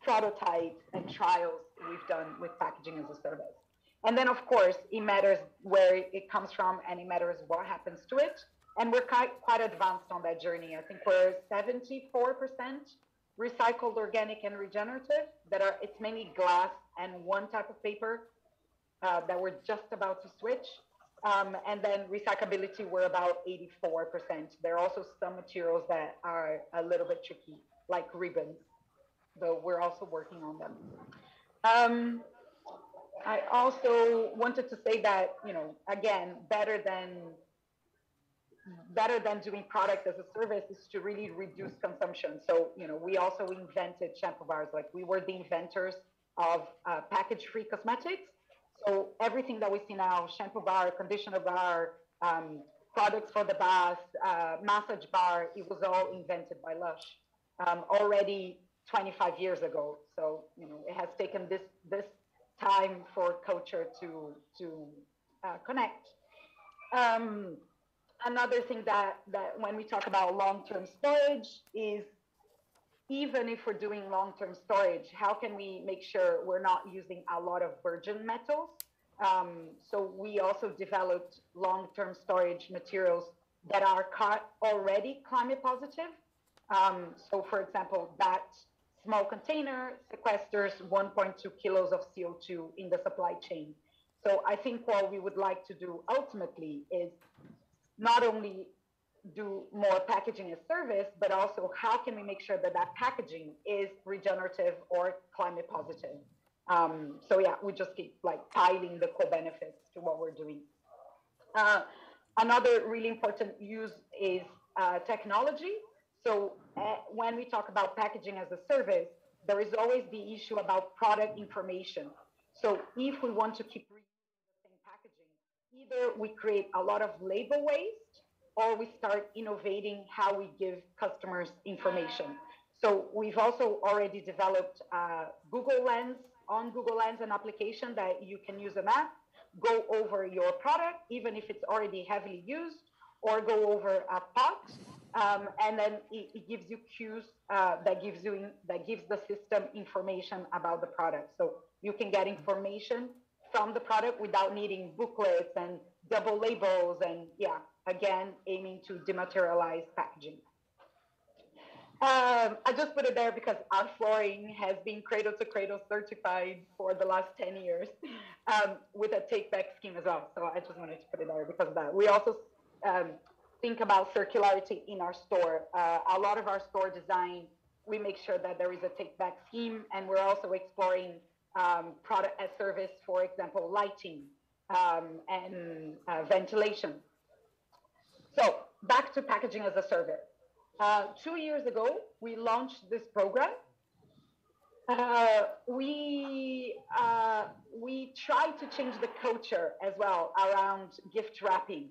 prototypes and trials we've done with packaging as a service. And then, of course, it matters where it comes from, and it matters what happens to it. And we're quite advanced on that journey. I think we're 74% recycled, organic, and regenerative. It's mainly glass and one type of paper that we're just about to switch. And then recyclability, we're about 84%. There are also some materials that are a little bit tricky, like ribbons, though we're also working on them. I also wanted to say that, again, better than doing product as a service is to really reduce consumption. So, we also invented shampoo bars. Like, we were the inventors of package-free cosmetics. So everything that we see now, shampoo bar, conditioner bar, products for the bath, massage bar, it was all invented by Lush already 25 years ago. So, it has taken this time for culture to connect. Another thing that when we talk about long-term storage is, even if we're doing long-term storage, how can we make sure we're not using a lot of virgin metals? So we also developed long-term storage materials that are already climate positive. So for example, that small container sequesters 1.2 kilos of CO2 in the supply chain. So I think what we would like to do ultimately is not only do more packaging as service, but also how can we make sure that that packaging is regenerative or climate positive. So yeah, we just keep like piling the co-benefits to what we're doing. Another really important use is technology. So when we talk about packaging as a service, there is always the issue about product information. So if we want to keep reusing the same packaging, either we create a lot of label waste or we start innovating how we give customers information. So we've also already developed Google Lens, on Google Lens, an application that you can use a map, go over your product, even if it's already heavily used, or go over a pot, and then it gives you cues that gives the system information about the product. So you can get information from the product without needing booklets and double labels, and yeah, again, aiming to dematerialize packaging. I just put it there because our flooring has been Cradle to Cradle certified for the last 10 years with a take-back scheme as well. So I just wanted to put it there because of that. We also think about circularity in our store. A lot of our store design, we make sure that there is a take-back scheme, and we're also exploring product as service, for example, lighting and ventilation. So back to packaging as a service. 2 years ago, we launched this program. We tried to change the culture as well around gift wrapping,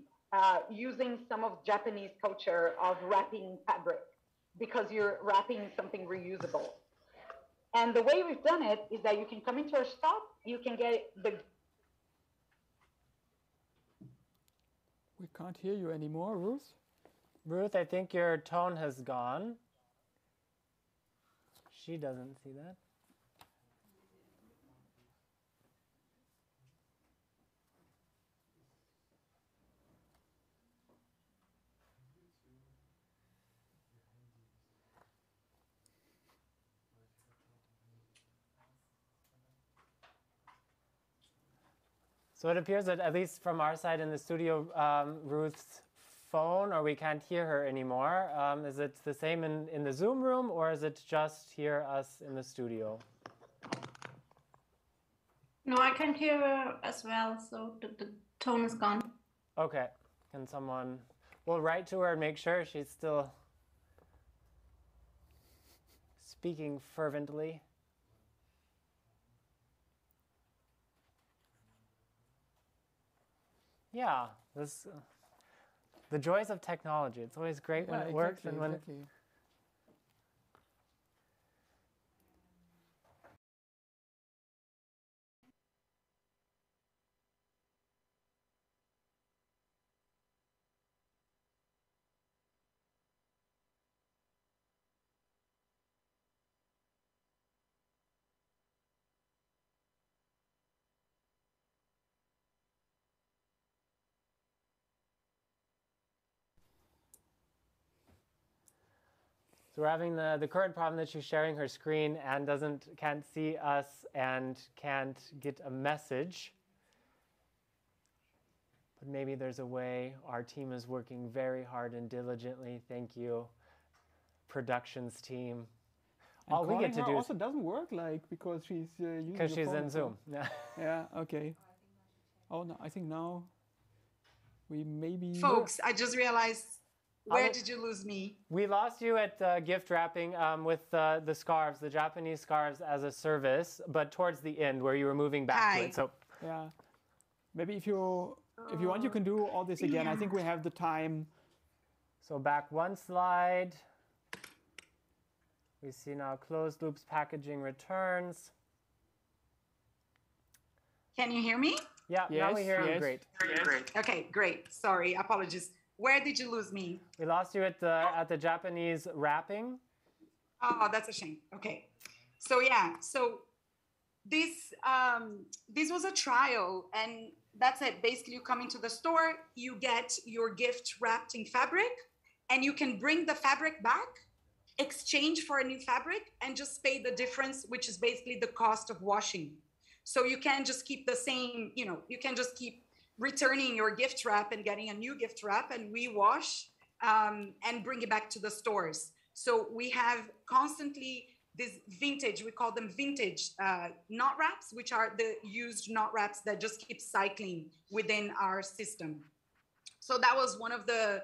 using some of Japanese culture of wrapping fabric because you're wrapping something reusable. And the way we've done it is that you can come into our shop, you can get the... We can't hear you anymore, Ruth. Ruth, I think your tone has gone. She doesn't see that. So it appears that, at least from our side in the studio, Ruth's phone, or we can't hear her anymore. Is it the same in the Zoom room, or is it just hear us in the studio? No, I can hear her as well, so the tone is gone. Okay. Can someone... We'll write to her and make sure she's still speaking fervently. Yeah, this... the joys of technology. It's always great when it works and when... Exactly. So we're having the current problem that she's sharing her screen and can't see us and can't get a message. But maybe there's a way. Our team is working very hard and diligently. Thank you, productions team. And all we get to do also doesn't work, like, because she's using because she's in Zoom. Yeah. Okay. Oh no, I think now we maybe. Folks, I just realized. Where did you lose me? We lost you at gift wrapping with the scarves, the Japanese scarves as a service, but towards the end where you were moving back to it. So yeah, maybe if you want, you can do all this again. Yeah. I think we have the time. So back one slide. We see now closed loops packaging returns. Can you hear me? Yeah, yes, now we hear you. Great. Okay, great. Sorry, apologies. Where did you lose me? We lost you at the Japanese wrapping. Oh, that's a shame. Okay, so yeah, so this was a trial, and that's it. Basically, you come into the store, you get your gift wrapped in fabric, and you can bring the fabric back, exchange for a new fabric and just pay the difference, which is basically the cost of washing. So you can just keep the same, you can just keep returning your gift wrap and getting a new gift wrap and rewash and bring it back to the stores. So we have constantly this vintage, we call them vintage knot wraps, which are the used knot wraps that just keep cycling within our system. So that was one of the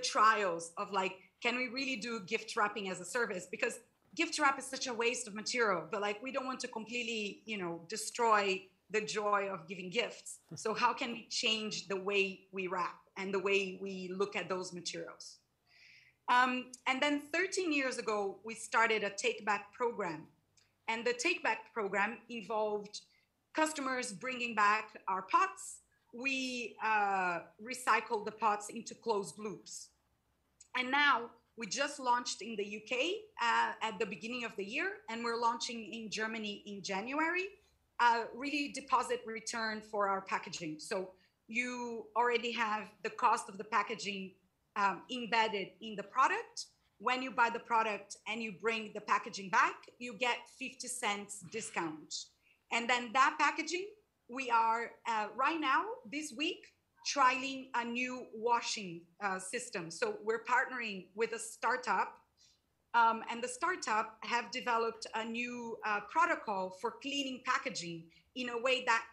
trials of like, can we really do gift wrapping as a service? Because gift wrap is such a waste of material, but like we don't want to completely, destroy the joy of giving gifts. So how can we change the way we wrap and the way we look at those materials? And then 13 years ago, we started a take back program. And the take back program involved customers bringing back our pots. We recycled the pots into closed loops. And now we just launched in the UK at the beginning of the year, and we're launching in Germany in January, really deposit return for our packaging. So you already have the cost of the packaging embedded in the product. When you buy the product and you bring the packaging back, you get 50 cents discount. And then that packaging, we are right now, this week, trialing a new washing system. So we're partnering with a startup, and the startup have developed a new protocol for cleaning packaging in a way that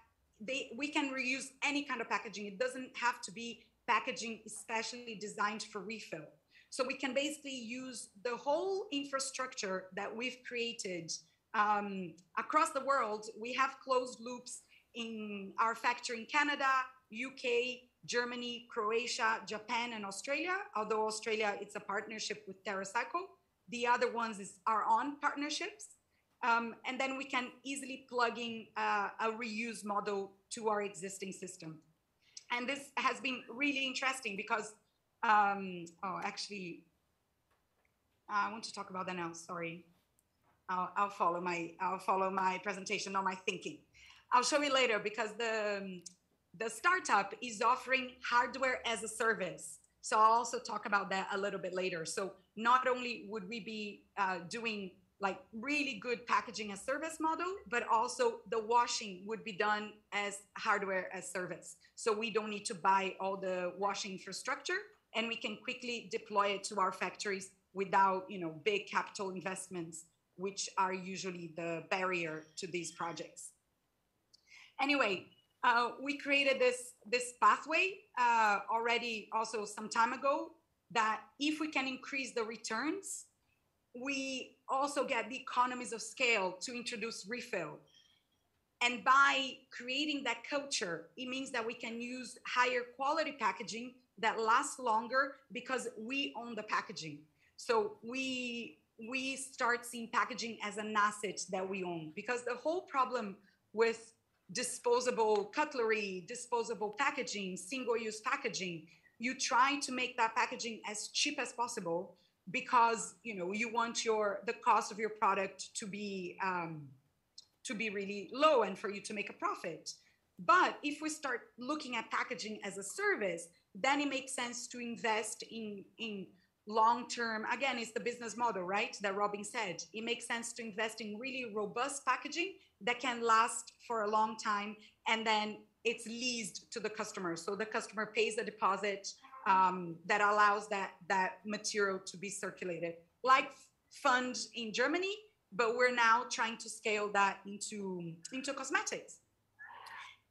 we can reuse any kind of packaging. It doesn't have to be packaging especially designed for refill. So we can basically use the whole infrastructure that we've created across the world. We have closed loops in our factory in Canada, UK, Germany, Croatia, Japan, and Australia. Although Australia, it's a partnership with TerraCycle. The other ones is our own partnerships. And then we can easily plug in a reuse model to our existing system. And this has been really interesting because, actually, I want to talk about that now, sorry. I'll follow my presentation, not my thinking. I'll show you later because the startup is offering hardware as a service. So I'll also talk about that a little bit later. So not only would we be doing like really good packaging as service model, but also the washing would be done as hardware as service. So we don't need to buy all the washing infrastructure, and we can quickly deploy it to our factories without, big capital investments, which are usually the barrier to these projects. Anyway, we created this pathway already also some time ago, that if we can increase the returns, we also get the economies of scale to introduce refill. And by creating that culture, it means that we can use higher quality packaging that lasts longer because we own the packaging. So we start seeing packaging as an asset that we own, because the whole problem with disposable cutlery, disposable packaging, single-use packaging, you try to make that packaging as cheap as possible because you want the cost of your product to be really low and for you to make a profit. But if we start looking at packaging as a service, then it makes sense to invest in long-term. Again, it's the business model, right, that Robin said. It makes sense to invest in really robust packaging that can last for a long time, and then it's leased to the customer. So the customer pays a deposit that allows that material to be circulated, like fund in Germany, but we're now trying to scale that into cosmetics.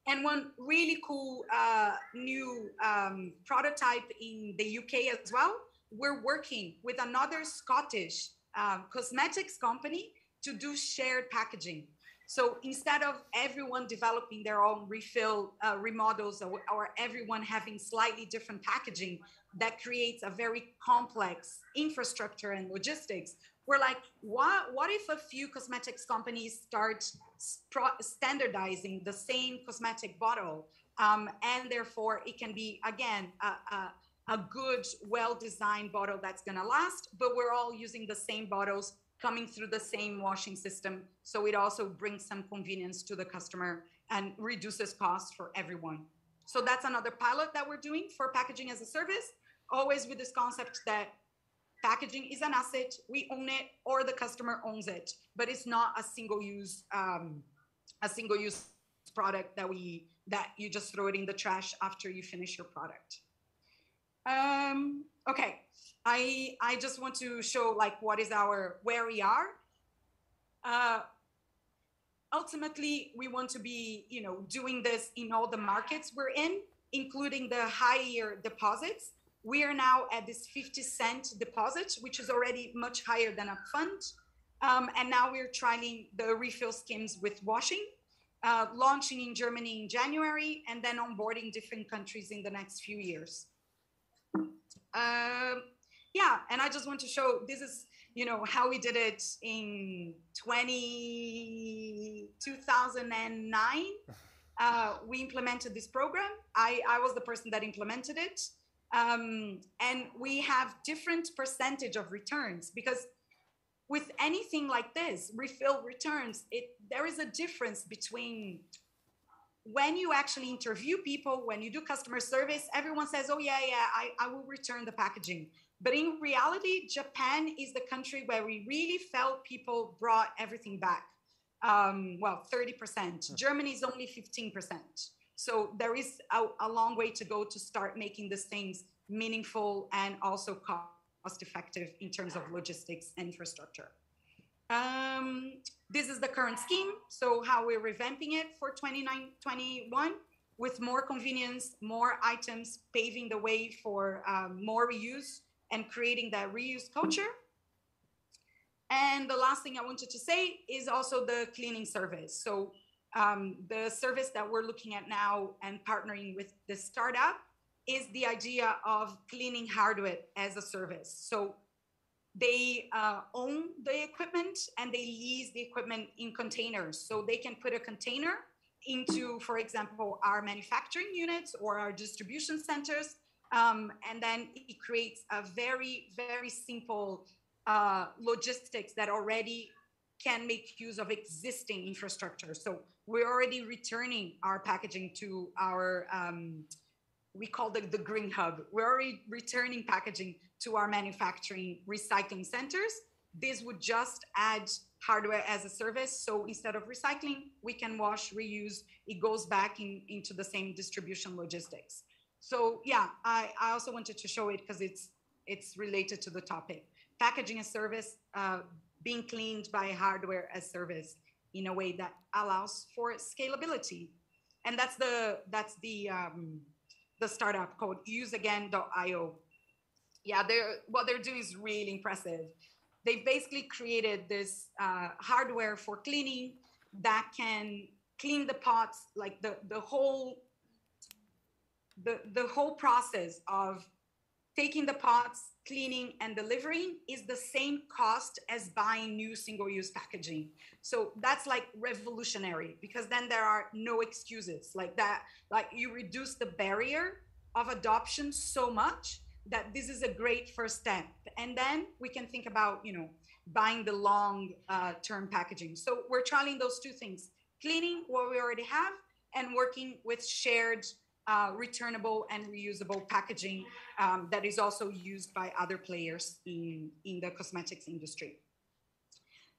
And one really cool new prototype in the UK as well, we're working with another Scottish cosmetics company to do shared packaging. So instead of everyone developing their own refill remodels or everyone having slightly different packaging that creates a very complex infrastructure and logistics, we're like, what if a few cosmetics companies start standardizing the same cosmetic bottle, and therefore it can be, again, a good, well-designed bottle that's gonna last, but we're all using the same bottles coming through the same washing system. So it also brings some convenience to the customer and reduces costs for everyone. So that's another pilot that we're doing for packaging as a service, always with this concept that packaging is an asset, we own it, or the customer owns it, but it's not a single-use product that you just throw it in the trash after you finish your product. Okay, I just want to show like where we are. Ultimately, we want to be, doing this in all the markets we're in, including the higher deposits. We are now at this 50-cent deposit, which is already much higher than upfront. And now we're trying the refill schemes with washing, launching in Germany in January, and then onboarding different countries in the next few years. Yeah, and I just want to show, this is, how we did it in 2009. We implemented this program. I was the person that implemented it. And we have different percentage of returns, because with anything like this, refill returns, there is a difference between when you actually interview people, when you do customer service, everyone says, oh yeah, I will return the packaging. But in reality, Japan is the country where we really felt people brought everything back. Well, 30%. Germany is only 15%. So there is a long way to go to start making these things meaningful and also cost effective in terms of logistics and infrastructure. This is the current scheme. So how we're revamping it for 2021 with more convenience, more items, paving the way for more reuse and creating that reuse culture. And the last thing I wanted to say is also the cleaning service. So the service that we're looking at now and partnering with the startup is the idea of cleaning hardware as a service. So they own the equipment and they lease the equipment in containers. So they can put a container into, for example, our manufacturing units or our distribution centers. And then it creates a very, very simple logistics that already can make use of existing infrastructure. So we're already returning our packaging to our, we call it the green hub. We're already returning packaging to our manufacturing recycling centers. This would just add hardware as a service. So instead of recycling, we can wash, reuse, it goes back into the same distribution logistics. So yeah, I also wanted to show it because it's related to the topic. Packaging as service, being cleaned by hardware as service in a way that allows for scalability. And that's the startup called useagain.io. Yeah, what they're doing is really impressive. They've basically created this hardware for cleaning that can clean the pots, like the whole process of taking the pots, cleaning and delivering is the same cost as buying new single-use packaging. So that's like revolutionary, because then there are no excuses like that. Like you reduce the barrier of adoption so much that this is a great first step. And then we can think about, buying the long-term packaging. So we're trialing those two things, cleaning what we already have and working with shared returnable and reusable packaging that is also used by other players in the cosmetics industry.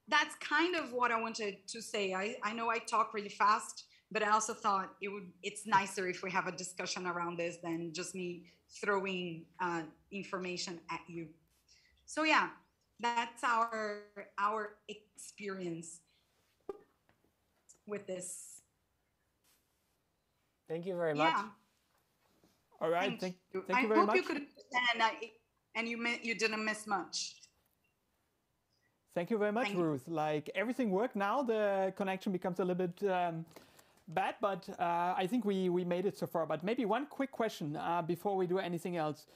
That's kind of what I wanted to say. I know I talk really fast, but I also thought it's nicer if we have a discussion around this than just me throwing information at you. So yeah, that's our experience with this. Thank you very much. Yeah. All right, thank you very much. I hope you could understand and you didn't miss much. Thank you very much, Ruth. Like everything worked now, the connection becomes a little bit bad, but I think we made it so far. But maybe one quick question before we do anything else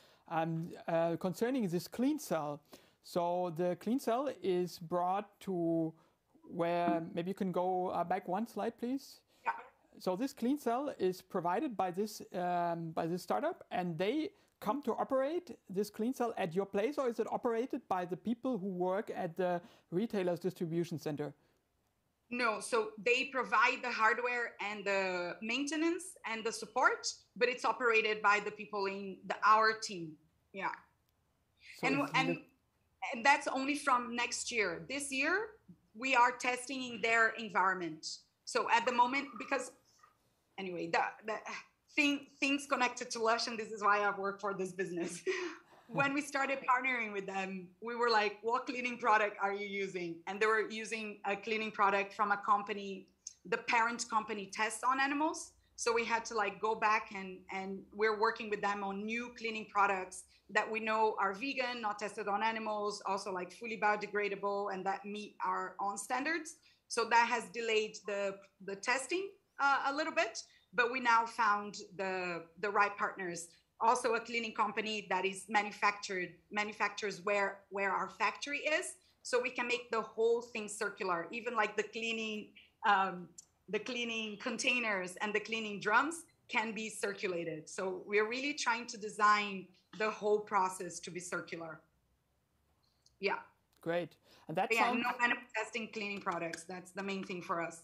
concerning this clean cell. So the clean cell is brought to where, maybe you can go back one slide, please. Yeah. So this clean cell is provided by this startup, and they come to operate this clean cell at your place, or is it operated by the people who work at the retailer's distribution center? No, so they provide the hardware and the maintenance and the support, but it's operated by the people in our team. Yeah. So and that's only from next year. This year, we are testing in their environment. So at the moment, because anyway, things connected to LUSH, and this is why I work for this business. When we started partnering with them, we were like, what cleaning product are you using? And they were using a cleaning product from a company, the parent company tests on animals. So we had to like go back and we're working with them on new cleaning products that we know are vegan, not tested on animals, also like fully biodegradable, and that meet our own standards. So that has delayed the testing a little bit, but we now found the right partners. Also a cleaning company that is manufactures where our factory is, so we can make the whole thing circular, even like the cleaning containers and the cleaning drums can be circulated. So we're really trying to design the whole process to be circular. Yeah. Great. And that sounds... no animal testing cleaning products. That's the main thing for us.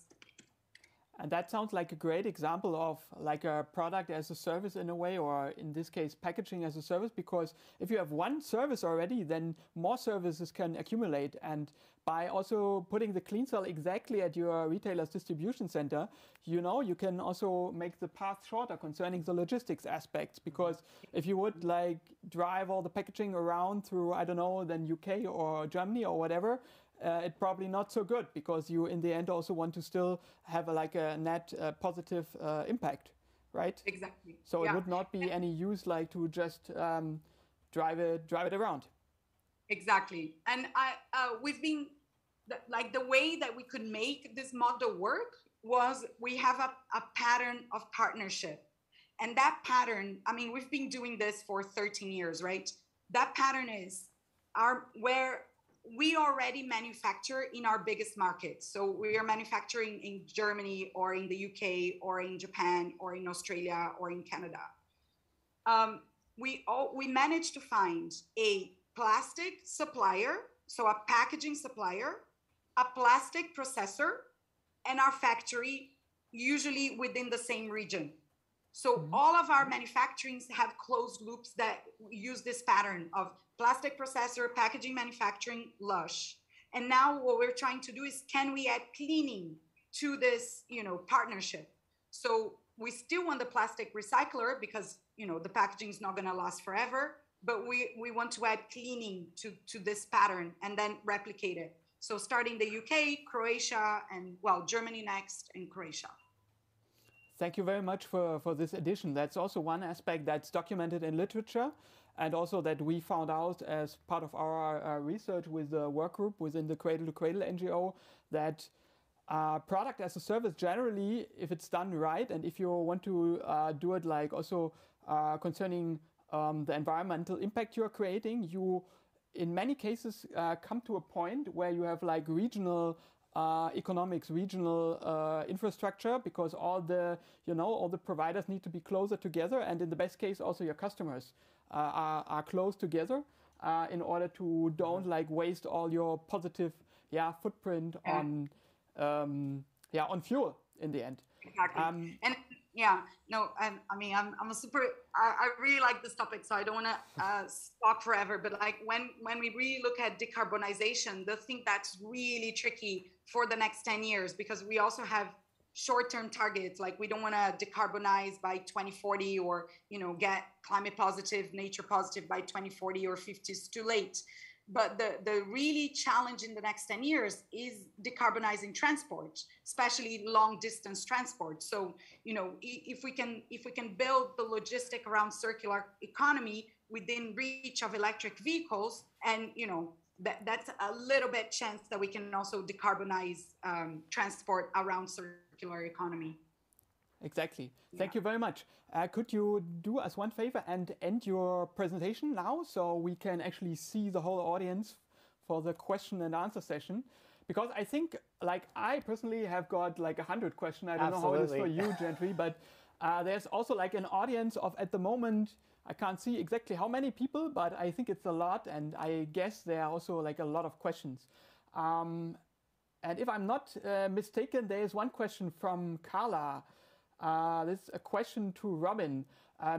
And that sounds like a great example of like a product as a service in a way, or in this case, packaging as a service, because if you have one service already, then more services can accumulate. And by also putting the clean cell exactly at your retailer's distribution center, you can also make the path shorter concerning the logistics aspects, because if you would like drive all the packaging around through, I don't know, then UK or Germany or whatever, it's probably not so good, because you in the end also want to still have a net positive impact, right? Exactly. So it would not be any use like to just drive it around. Exactly. And we've been like, the way that we could make this model work was we have a pattern of partnership. And that pattern, I mean, we've been doing this for 13 years, right? That pattern is where we already manufacture in our biggest markets. So we are manufacturing in Germany or in the UK or in Japan or in Australia or in Canada. We managed to find a plastic supplier, so a packaging supplier, a plastic processor, and our factory, usually within the same region. So all of our manufacturings have closed loops that use this pattern of plastic processor, packaging manufacturing, LUSH. And now what we're trying to do is, can we add cleaning to this, partnership? So we still want the plastic recycler because, the packaging is not going to last forever, but we want to add cleaning to this pattern and then replicate it. So starting the UK, Croatia, and Germany next, and Croatia. Thank you very much for this addition. That's also one aspect that's documented in literature, and also that we found out as part of our research with the work group within the Cradle to Cradle NGO, that product as a service generally, if it's done right, and if you want to do it like also concerning the environmental impact you're creating, you in many cases come to a point where you have like regional economics, regional infrastructure, because all the providers need to be closer together, and in the best case also your customers are close together in order to don't like waste all your positive footprint on fuel in the end. Exactly. I'm a super, I really like this topic, so I don't want to stop forever, but like when we really look at decarbonization, the thing that's really tricky for the next 10 years, because we also have short-term targets, like we don't want to decarbonize by 2040 or, get climate positive, nature positive by 2040 or 50 is too late. But the really challenge in the next 10 years is decarbonizing transport, especially long distance transport. So, if we can build the logistic around circular economy within reach of electric vehicles, and, that's a little bit chance that we can also decarbonize transport around circular economy. Exactly. Thank you very much. Could you do us one favor and end your presentation now, so we can actually see the whole audience for the question and answer session? Because I think, like, I personally have got like 100 questions. I don't know how it is for you, Gentry, but there's also like an audience of, at the moment, I can't see exactly how many people, but I think it's a lot, and I guess there are also like a lot of questions. And if I'm not mistaken, there is one question from Carla. This is a question to Robin.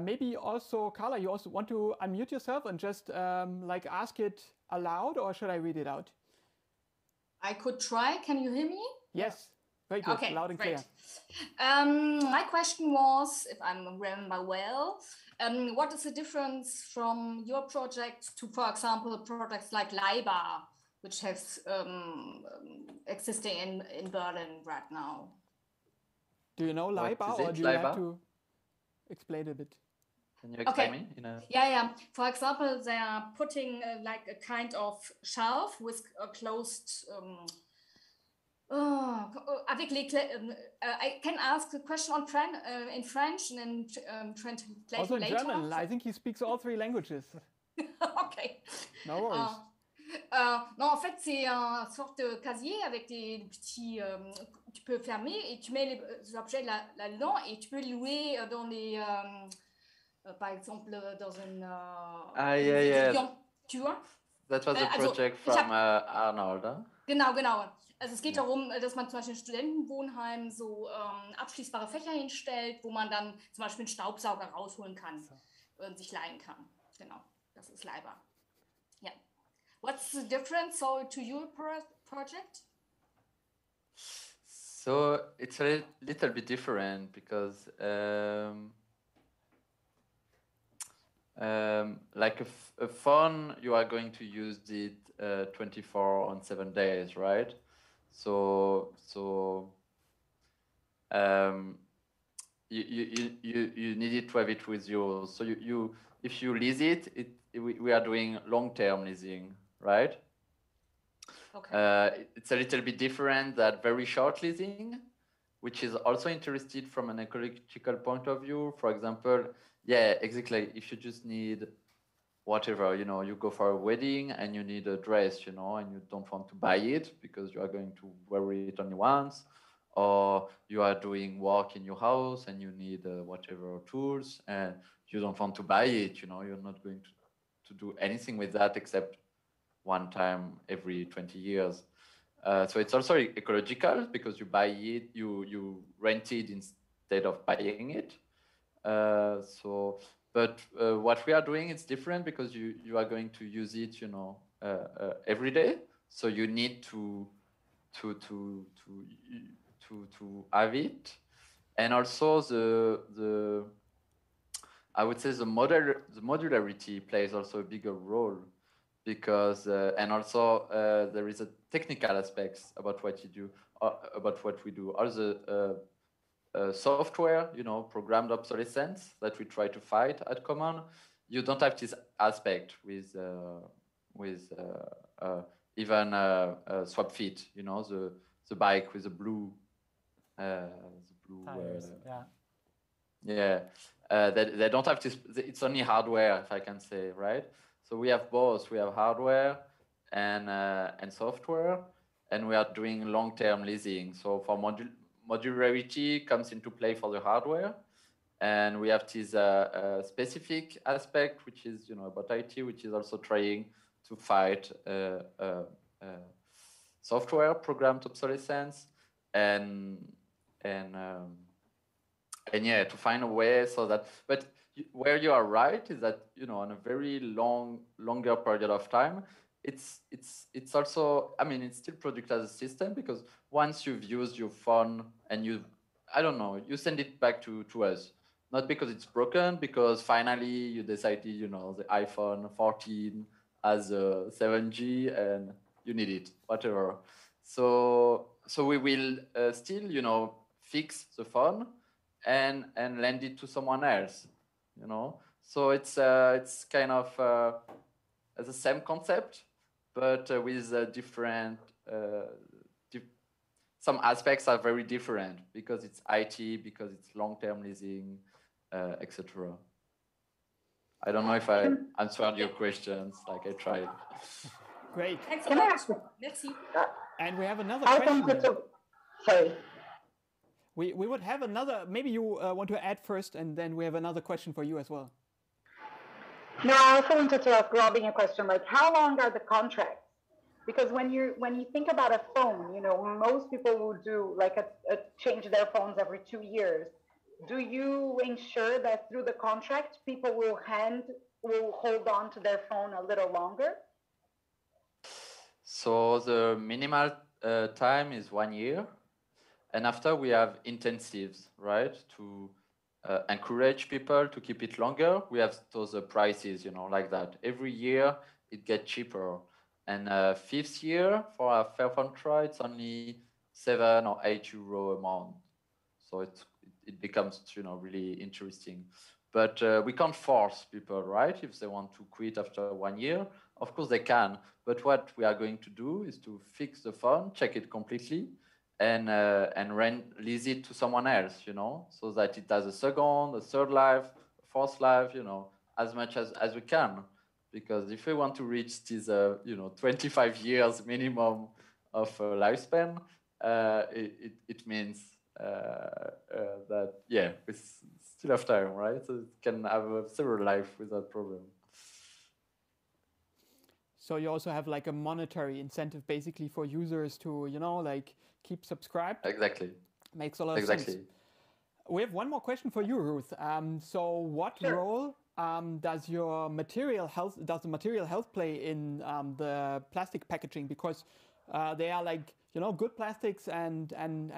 Maybe also, Carla, you also want to unmute yourself and just like ask it aloud, or should I read it out? I could try. Can you hear me? Yes, very good, Okay, loud and great. clear. My question was, if I remember well, what is the difference from your project to, for example, projects like Leiber, which has existing in Berlin right now? Do you know Leiber, or do you have to explain a bit? Can you explain me? Yeah. For example, they are putting like a kind of shelf with a closed. I can ask the question in French and then translate also in later. German. I think he speaks all 3 languages. Okay. No worries. Non, en fait, c'est une sorte de casier avec des petits. Tu peux fermer et tu mets les objets là-dedans et tu peux les louer dans les. Par exemple, dans une. Tu vois? That was a project from Arnold. Genau. Also es geht darum, dass man zum Beispiel in Studentenwohnheimen so abschließbare Fächer hinstellt, wo man dann zum Beispiel einen Staubsauger rausholen kann und sich leihen kann. Genau, das ist Leiber. Ja. What's the difference to your project? So it's a little bit different because like a phone, you are going to use it 24 on 7 days, right? So you need to have it with you. So you if you lease it, we are doing long-term leasing, right? Okay. It's a little bit different than very short leasing, which is also interested from an ecological point of view. For example, yeah, exactly. If you just need whatever, you go for a wedding and you need a dress, and you don't want to buy it because you are going to wear it only once, or you are doing work in your house and you need whatever tools and you don't want to buy it, you're not going to do anything with that except one time every 20 years. So it's also ecological because you buy it, you rent it instead of buying it. But what we are doing is different because you are going to use it, every day. So you need to have it, and also the I would say the modularity plays also a bigger role because and also there is a technical aspects about what you do, about what we do. All the software, programmed obsolescence that we try to fight at Commown, you don't have this aspect with even swap fit, the bike with the blue tires, they don't have this. It's only hardware, if I can say, right? So we have both. We have hardware and software, and we are doing long-term leasing. So for modularity comes into play for the hardware, and we have this specific aspect, which is about IT, which is also trying to fight software programmed obsolescence, and yeah, to find a way so that. But where you are right is that on a very longer period of time, it's also, it's still produced as a system, because once you've used your phone and you send it back to us, not because it's broken, because finally you decided, the iPhone 14 has a 7G and you need it, whatever. So we will still, fix the phone and lend it to someone else, So it's kind of the same concept, but with different. Some aspects are very different because it's IT, because it's long-term leasing, etc. I don't know if I answered your questions like I tried. Great. Thanks a Can I lot. ask you? Merci. And we have another I question. wanted to. Sorry. We would have another. Maybe you want to add first, and then we have another question for you as well. No, I also wanted to ask Robin a question. Like, how long are the contracts? Because when you think about a phone, most people will do like change their phones every 2 years. Do you ensure that through the contract, people will hold on to their phone a little longer? So the minimal time is 1 year. And after we have intensives, right? To encourage people to keep it longer. We have those prices, like that. Every year it gets cheaper. And 5th year for a Fairphone trial, it's only 7 or 8 euro a month. So it becomes, really interesting. But we can't force people, right? If they want to quit after 1 year, of course they can. But what we are going to do is to fix the phone, check it completely, and release it to someone else, so that it has a second, a third life, a fourth life, as much as we can. Because if we want to reach this, 25 years minimum of lifespan, it means that, we still have time, right? So it can have several lives without problem. So you also have like a monetary incentive basically for users to, keep subscribed. Exactly. Makes a lot of sense. We have one more question for you, Ruth. So what role does the material health play in the plastic packaging? Because they are like, good plastics and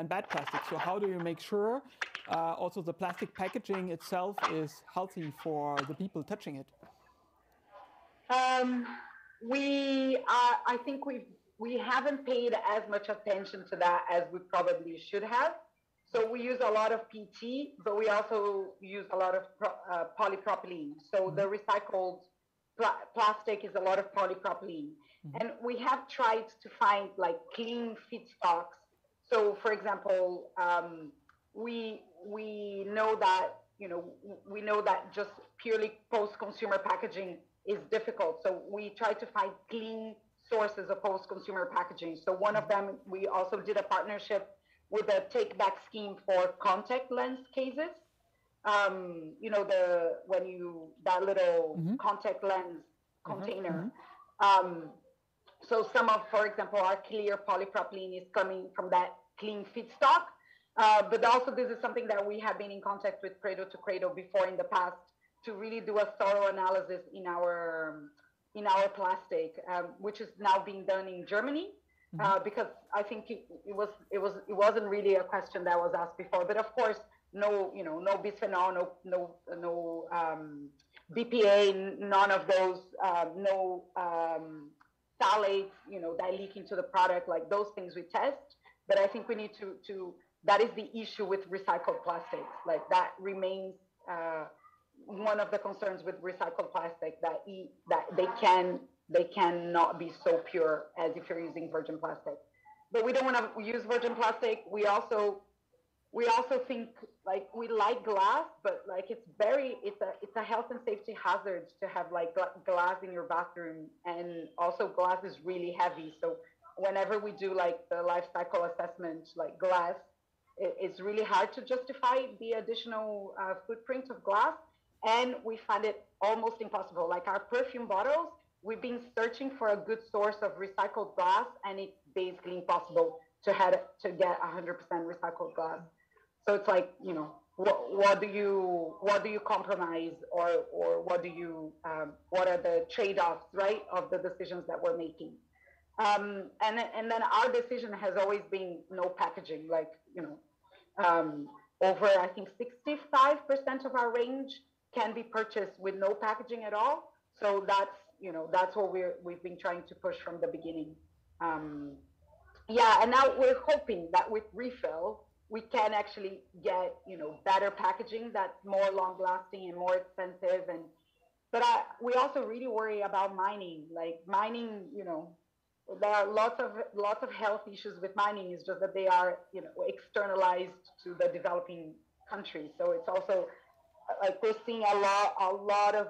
bad plastics. So how do you make sure also the plastic packaging itself is healthy for the people touching it? I think we haven't paid as much attention to that as we probably should have. So we use a lot of PT, but we also use a lot of polypropylene. So the recycled plastic is a lot of polypropylene. And we have tried to find like clean feedstocks. So for example, we know that, we know that just purely post-consumer packaging is difficult. So we try to find clean sources of post-consumer packaging. So one of them, we also did a partnership with a take-back scheme for contact lens cases. That little contact lens container. So some of, for example, our clear polypropylene is coming from that clean feedstock. But also this is something that we have been in contact with Cradle to Cradle before in the past to really do a thorough analysis in our plastic, which is now being done in Germany. Because I think it wasn't really a question that was asked before. But of course, no bisphenol, no BPA, none of those, no phthalates, that leak into the product, like those things we test. But I think we need to that is the issue with recycled plastics. Like that remains one of the concerns with recycled plastic, that they cannot be so pure as if you're using virgin plastic. But we don't want to use virgin plastic. We also think like we like glass, but like it's a health and safety hazard to have like glass in your bathroom, and also glass is really heavy. So whenever we do like the life cycle assessment, like glass, it's really hard to justify the additional footprint of glass, and we find it almost impossible. Like our perfume bottles, we've been searching for a good source of recycled glass, and it's basically impossible to get 100% recycled glass. So it's like, what do you compromise, or what are the trade-offs, right, of the decisions that we're making? And then our decision has always been no packaging. Like, over I think 65% of our range can be purchased with no packaging at all. So that's what we've been trying to push from the beginning. And now we're hoping that with refill, we can actually get, better packaging that's more long lasting and more expensive. But we also really worry about mining. Like mining, there are lots of health issues with mining. It's just that they are, externalized to the developing countries. So it's also like we're seeing a lot of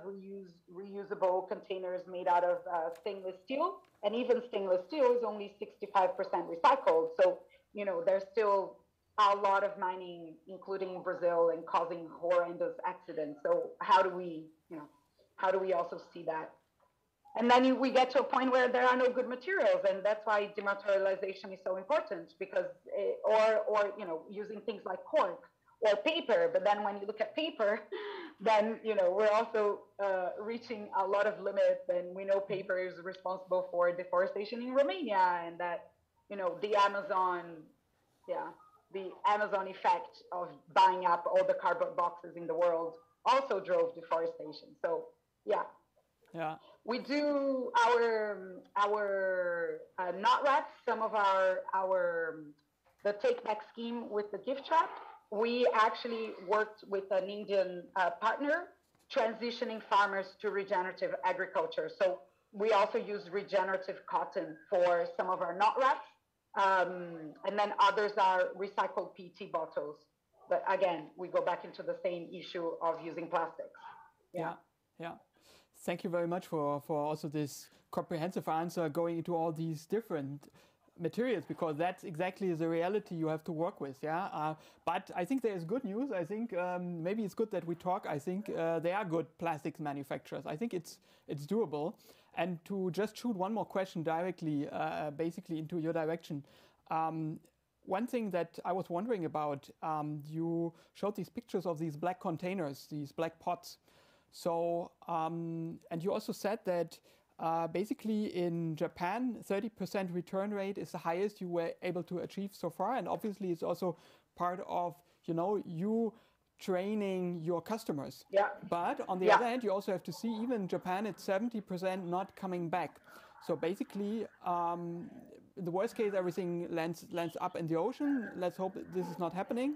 reusable containers made out of stainless steel, and even stainless steel is only 65% recycled. So there's still a lot of mining, including in Brazil, and causing horrendous accidents. So how do we also see that? And then we get to a point where there are no good materials, and that's why dematerialization is so important, because or using things like cork or paper. But then when you look at paper, then we're also reaching a lot of limits, and we know paper is responsible for deforestation in Romania, and that the Amazon effect of buying up all the cardboard boxes in the world also drove deforestation. So we do our knot wraps, some of the take back scheme with the gift wrap. We actually worked with an Indian partner transitioning farmers to regenerative agriculture. So we also use regenerative cotton for some of our knot wraps. And then others are recycled PET bottles. But again, we go back into the same issue of using plastics. Yeah. Thank you very much for also this comprehensive answer, going into all these different materials, because that's exactly the reality you have to work with. But I think there is good news. I think maybe it's good that we talk. I think there are good plastics manufacturers. I think it's doable. And to just shoot one more question directly, basically into your direction, one thing that I was wondering about, you showed these pictures of these black containers, these black pots. So, and you also said that basically in Japan, 30% return rate is the highest you were able to achieve so far. And obviously it's also part of, you training your customers. But on the other hand, you also have to see, even in Japan, it's 70% not coming back. So basically, in the worst case, everything lands up in the ocean. Let's hope this is not happening.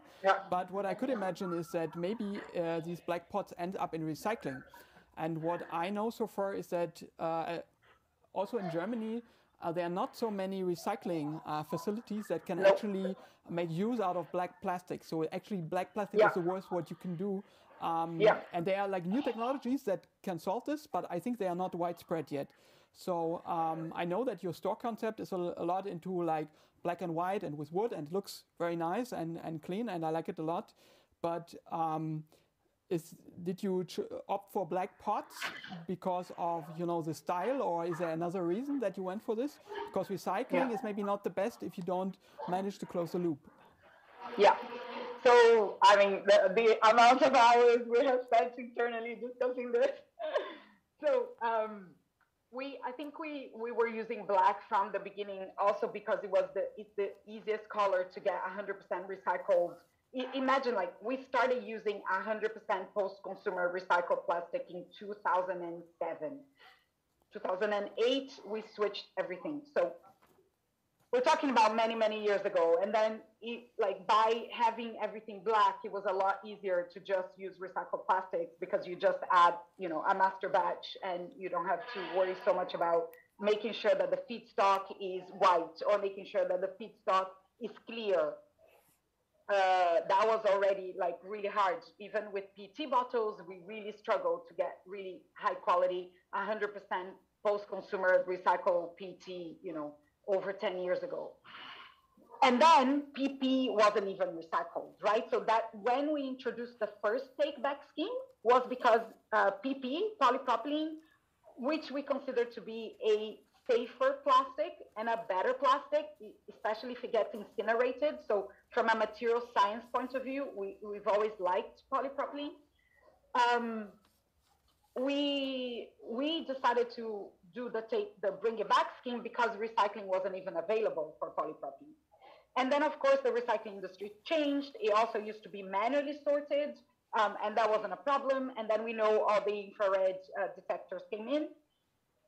But what I could imagine is that maybe these black pots end up in recycling. And what I know so far is that also in Germany, there are not so many recycling facilities that can actually make use out of black plastic. So actually, black plastic is the worst what you can do. And there are like new technologies that can solve this, but I think they are not widespread yet. So I know that your store concept is a lot into like black and white and with wood, and looks very nice and clean, and I like it a lot. But did you opt for black pots because of the style, or is there another reason that you went for this? Because recycling is maybe not the best if you don't manage to close the loop. So I mean, the amount of hours we have spent internally discussing this. So I think we were using black from the beginning, also because it's the easiest color to get 100% recycled. Imagine, like, we started using 100% post-consumer recycled plastic in 2007. 2008, we switched everything. So we're talking about many, many years ago. And then, by having everything black, it was a lot easier to just use recycled plastics, because you just add, a master batch, and you don't have to worry so much about making sure that the feedstock is white, or making sure that the feedstock is clear. That was already really hard. Even with PET bottles, we really struggled to get really high quality, 100% post-consumer recycled PET, over 10 years ago. And then PP wasn't even recycled, right? So that when we introduced the first take back scheme was because PP, polypropylene, which we consider to be a safer plastic and a better plastic, especially if it gets incinerated. So from a material science point of view, we've always liked polypropylene. We decided to do the bring it back scheme because recycling wasn't even available for polypropylene. And then, of course, the recycling industry changed. It also used to be manually sorted, and that wasn't a problem. And then we know all the infrared detectors came in.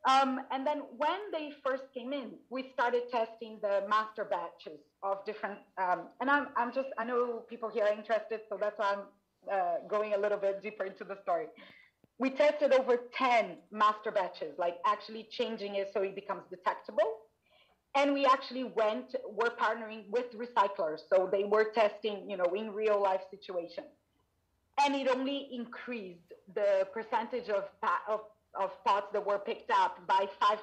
And then when they first came in, we started testing the master batches of different, and I know people here are interested, so that's why I'm going a little bit deeper into the story. We tested over 10 master batches, actually changing it so it becomes detectable. And we actually were partnering with recyclers. So they were testing, in real life situations. And it only increased the percentage of pots that were picked up by 5%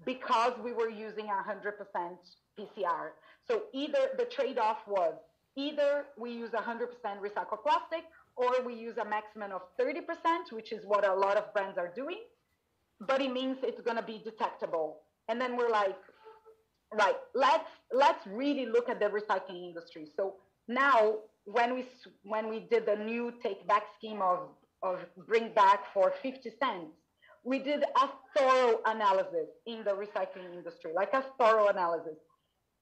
because we were using 100% PCR. So either the trade-off was either we use 100% recycled plastic, or we use a maximum of 30%, which is what a lot of brands are doing, but it means it's going to be detectable. And then we're like, right, let's really look at the recycling industry. So now when we did the new take back scheme of bring back for 50 cents, we did a thorough analysis in the recycling industry, like a thorough analysis.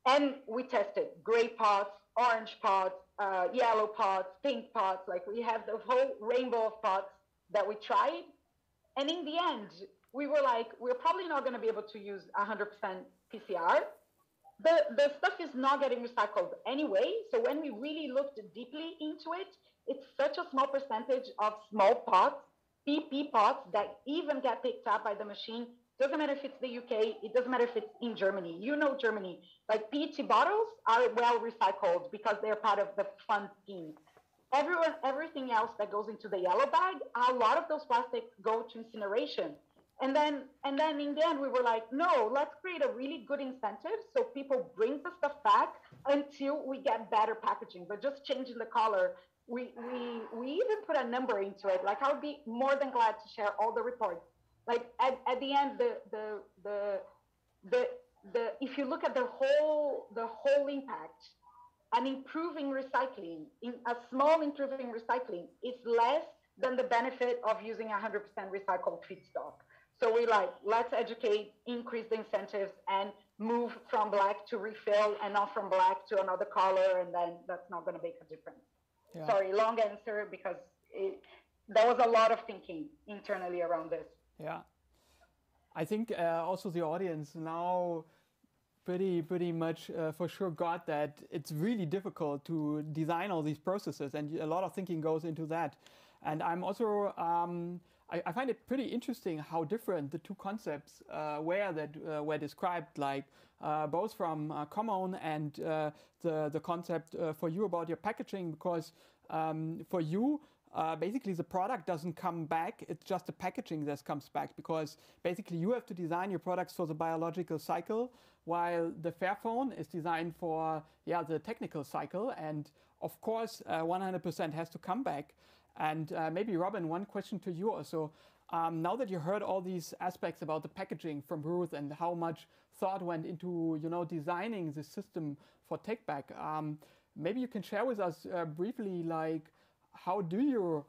And we tested gray pots, orange pots, yellow pots, pink pots. Like we have the whole rainbow of pots that we tried. And in the end, we were like, we're probably not going to be able to use 100% PCR. The stuff is not getting recycled anyway. So when we really looked deeply into it, it's such a small percentage of small pots, PP pots, that even get picked up by the machine. Doesn't matter if it's the UK, it doesn't matter if it's in Germany. You know Germany, like PET bottles are well recycled because they're part of the fund scheme. Everything else that goes into the yellow bag, a lot of those plastics go to incineration. And then in the end, we were like, no, let's create a really good incentive so people bring the stuff back until we get better packaging. But just changing the color, we even put a number into it. Like I would be more than glad to share all the reports. Like at the end, if you look at the whole impact, an improving recycling, a small improving recycling is less than the benefit of using 100% recycled feedstock. So we let's educate, increase the incentives, and move from black to refill and not from black to another color, and then that's not going to make a difference. Yeah. Sorry, long answer, because there was a lot of thinking internally around this. Yeah. I think also the audience now pretty much for sure got that it's really difficult to design all these processes, and a lot of thinking goes into that. And I'm also I find it pretty interesting how different the two concepts were described, like both from Commown and the concept for you about your packaging, because for you, basically the product doesn't come back, it's just the packaging that comes back, because basically you have to design your products for the biological cycle, while the Fairphone is designed for the technical cycle, and of course 100% has to come back. And maybe Robin, one question to you also. Now that you heard all these aspects about the packaging from Ruth and how much thought went into designing the system for take back, maybe you can share with us briefly, like, how do you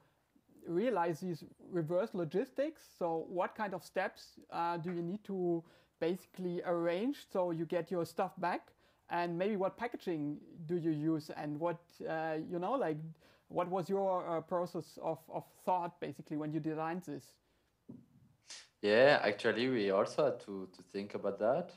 realize these reverse logistics? So what kind of steps do you need to basically arrange so you get your stuff back? And maybe what packaging do you use, and what what was your process of thought basically when you designed this? Yeah, actually we also had to think about that.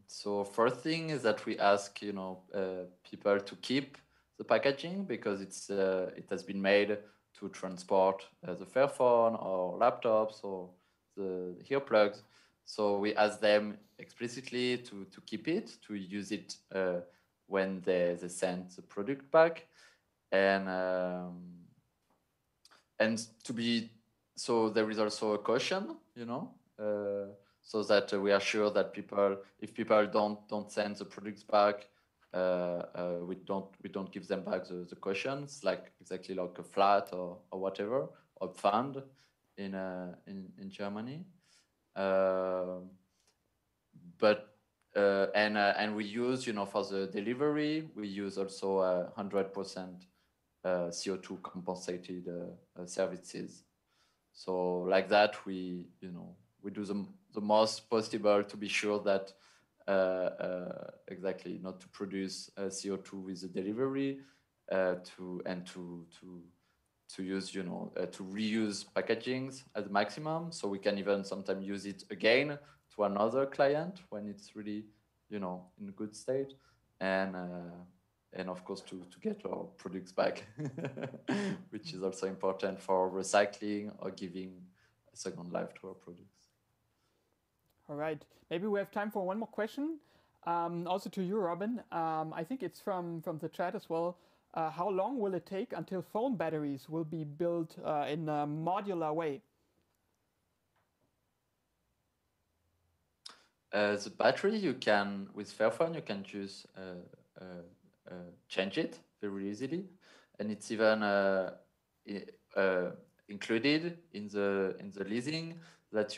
So first thing is that we ask people to keep the packaging, because it has been made to transport the Fairphone or laptops or the earplugs. So we ask them explicitly to keep it, to use it when they send the product back. And to be, so there is also a caution, so that we are sure that if people don't send the products back, we don't give them back the cautions, like exactly like a flat or whatever, or fund in Germany. And we use, for the delivery, we use also 100% CO2 compensated services. So like that, we do the most possible to be sure that exactly not to produce CO2 with the delivery, to use to reuse packagings at the maximum, so we can even sometimes use it again to another client when it's really in a good state, and of course to get our products back, which is also important for recycling or giving a second life to our products. All right, maybe we have time for one more question, also to you, Robin. I think it's from the chat as well. How long will it take until phone batteries will be built in a modular way? The battery, you can, with Fairphone, you can just change it very easily, and it's even included in the leasing that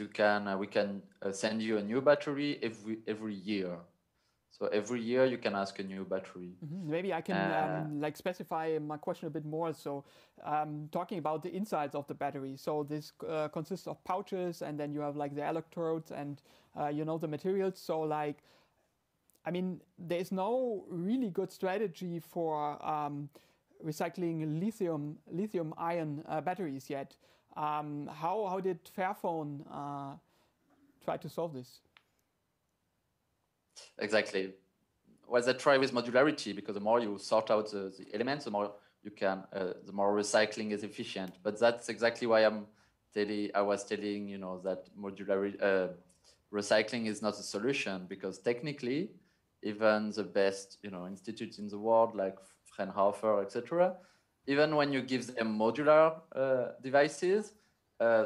we can send you a new battery every year. So every year you can ask a new battery. Maybe I can like specify my question a bit more. So talking about the insides of the battery. So this consists of pouches, and then you have like the electrodes and you know, the materials. So like, I mean, there's no really good strategy for recycling lithium ion batteries yet. How did Fairphone try to solve this? Exactly. Well, they try with modularity, because the more you sort out the elements, the more you can, the more recycling is efficient. But that's exactly why I was telling, you know, that modularity, recycling is not a solution, because technically, even the best, you know, institutes in the world like Fraunhofer, etc., even when you give them modular devices,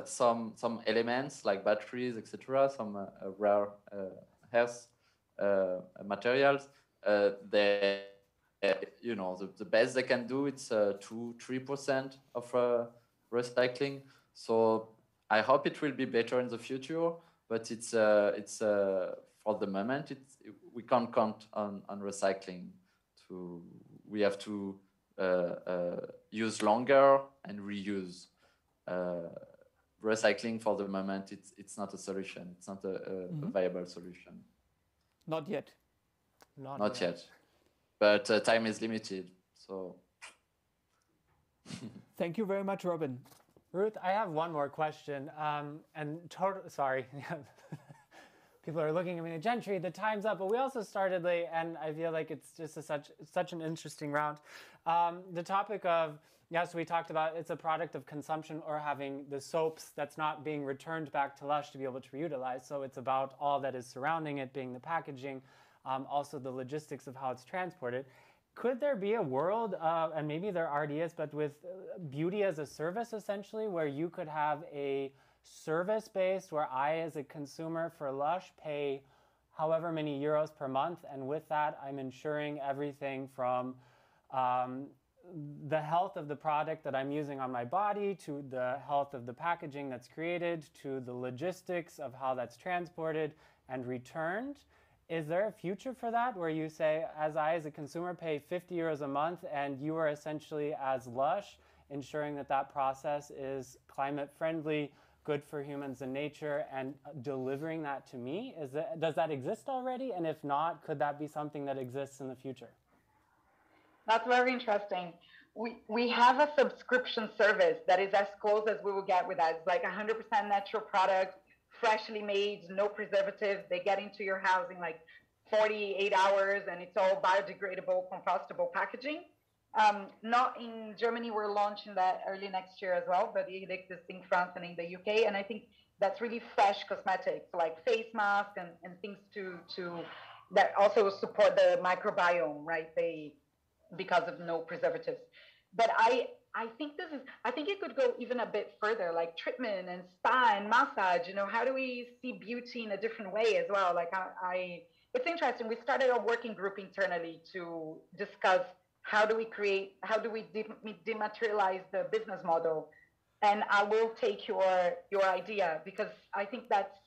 some elements like batteries, etc., some rare earth materials, you know, the best they can do, it's 2-3% of recycling. So I hope it will be better in the future, but it's for the moment, we can't count on recycling. We have to use longer and reuse. Recycling for the moment, it's not a solution. It's not a viable solution. Not yet. Not yet. But time is limited, so. Thank you very much, Robin. Ruth, I have one more question. Sorry. People are looking at me, Gentry, the time's up, but we also started late, and I feel like it's just such an interesting round. The topic of, yes, we talked about it's a product of consumption, or having the soaps that's not being returned back to LUSH to be able to reutilize. So it's about all that is surrounding it, being the packaging, also the logistics of how it's transported. Could there be a world, and maybe there already is, but with beauty as a service, essentially, where you could have a service-based, where I, as a consumer for LUSH, pay however many euros per month, and with that, I'm ensuring everything from the health of the product that I'm using on my body, to the health of the packaging that's created, to the logistics of how that's transported and returned. Is there a future for that, where you say, as a consumer, pay 50 euros a month, and you are essentially, as LUSH, ensuring that that process is climate friendly, good for humans and nature, and delivering that to me? Does that exist already? And if not, could that be something that exists in the future? That's very interesting. We have a subscription service that is as close as we will get with that. It's like 100% natural products, freshly made, no preservatives. They get into your house in like 48 hours, and it's all biodegradable, compostable packaging. Not in Germany, we're launching that early next year as well, but it exists in France and in the UK. And I think that's really fresh cosmetics, like face masks and things to that also support the microbiome, right? Because of no preservatives. But I think it could go even a bit further, like treatment and spa and massage. You know, how do we see beauty in a different way as well? Like it's interesting. We started a working group internally to discuss how do we dematerialize the business model. And I will take your idea, because I think that's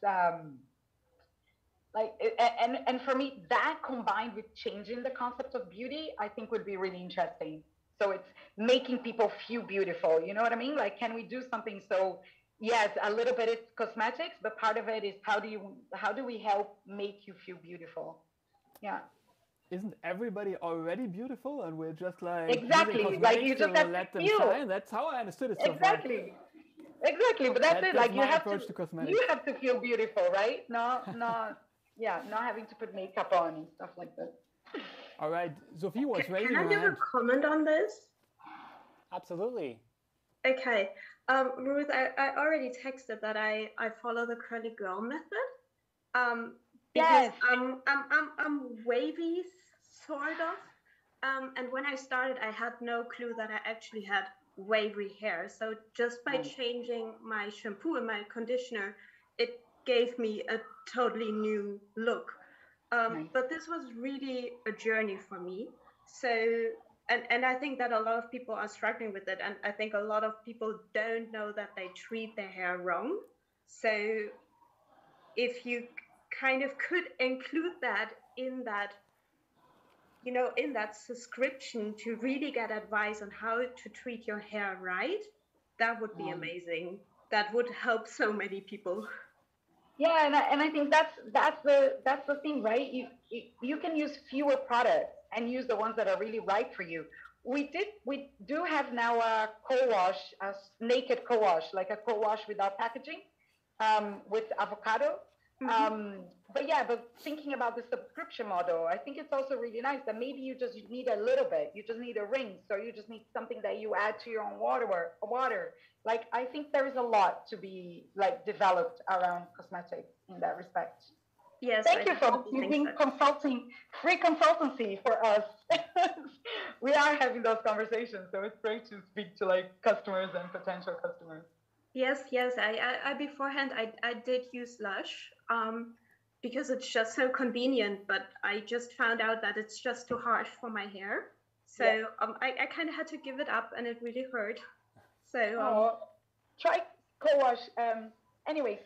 and for me, that combined with changing the concept of beauty, I think would be really interesting. So it's making people feel beautiful. You know what I mean? Like, can we do something? So yes, a little bit is cosmetics, but part of it is how do we help make you feel beautiful? Yeah. Isn't everybody already beautiful, and we're just like exactly like you just have let to them shine? That's how I understood it. Exactly. Exactly, but that's it. Like you have to feel beautiful, right? Not having to put makeup on and stuff like that. All right, Sophie was raising her hand. Can I give a comment on this? Absolutely. Okay, Ruth, I already texted that I follow the Cradle Girl method. Because I'm wavy, sort of. And when I started, I had no clue that I actually had wavy hair. So just by changing my shampoo and my conditioner, it gave me a totally new look. But this was really a journey for me. So, and I think that a lot of people are struggling with it. And I think a lot of people don't know that they treat their hair wrong. So if you kind of could include that in that, you know, in that subscription to really get advice on how to treat your hair right, that would be amazing. That would help so many people. Yeah, and I think that's the thing, right? You can use fewer products and use the ones that are really right for you. We do have now a co-wash, a naked co-wash, like a co-wash without packaging, with avocado. But thinking about the subscription model, I think it's also really nice that maybe you just need a little bit. You just need a rinse, or you just need something that you add to your own water. Like, I think there is a lot to be like developed around cosmetics in that respect. Yes. Thank you for giving free consultancy for us. We are having those conversations, so it's great to speak to like customers and potential customers. Yes. I beforehand I did use LUSH because it's just so convenient, but I just found out that it's just too harsh for my hair. So I kind of had to give it up, and it really hurt. So try co-wash. Anyway,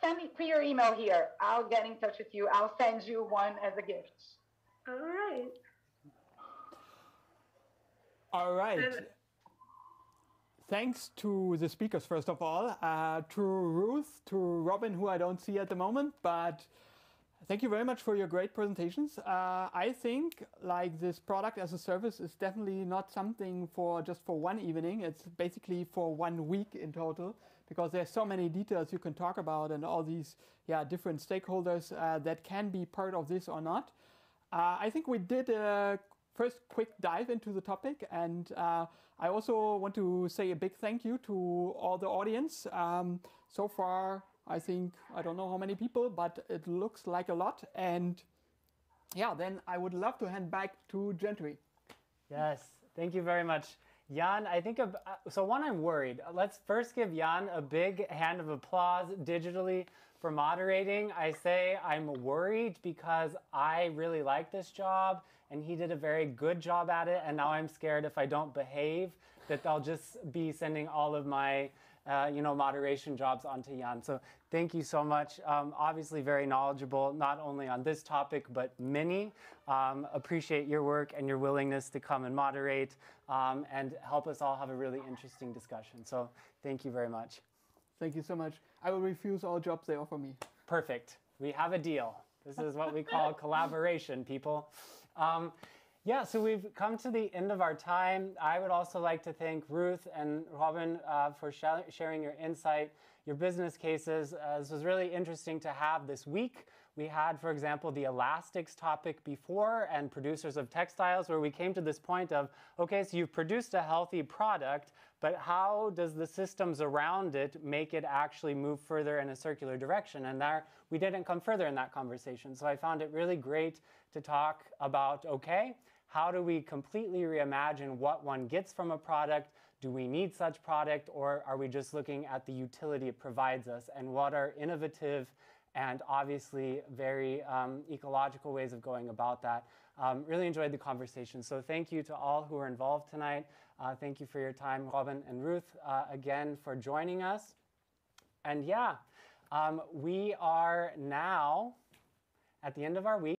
send me to your email here. I'll get in touch with you. I'll send you one as a gift. All right. Thanks to the speakers, first of all, to Ruth, to Robin, who I don't see at the moment, but thank you very much for your great presentations. I think like this product as a service is definitely not something for just for one evening. It's basically for 1 week in total, because there's so many details you can talk about and all these different stakeholders that can be part of this or not. I think we did a first quick dive into the topic, and I also want to say a big thank you to all the audience. So far, I think, I don't know how many people, but it looks like a lot. And then I would love to hand back to Gentry. Yes, thank you very much. Jan, I think, so one, I'm worried. Let's first give Jan a big hand of applause digitally for moderating. I say I'm worried because I really like this job and he did a very good job at it. And now I'm scared if I don't behave that they'll just be sending all of my moderation jobs onto Jan. So thank you so much. Obviously very knowledgeable, not only on this topic, but many. Appreciate your work and your willingness to come and moderate and help us all have a really interesting discussion. So thank you very much. Thank you so much. I will refuse all jobs they offer me. Perfect. We have a deal. This is what we call collaboration, people. So we've come to the end of our time. I would also like to thank Ruth and Robin for sharing your insight, your business cases. This was really interesting to have this week. We had, for example, the elastics topic before and producers of textiles, where we came to this point of, okay, so you've produced a healthy product, but how does the systems around it make it actually move further in a circular direction? And there, we didn't come further in that conversation. So I found it really great to talk about, okay, how do we completely reimagine what one gets from a product? Do we need such product, or are we just looking at the utility it provides us, and what are innovative and obviously very ecological ways of going about that? Really enjoyed the conversation. So thank you to all who were involved tonight. Thank you for your time, Robin and Ruth, again for joining us. And we are now at the end of our week.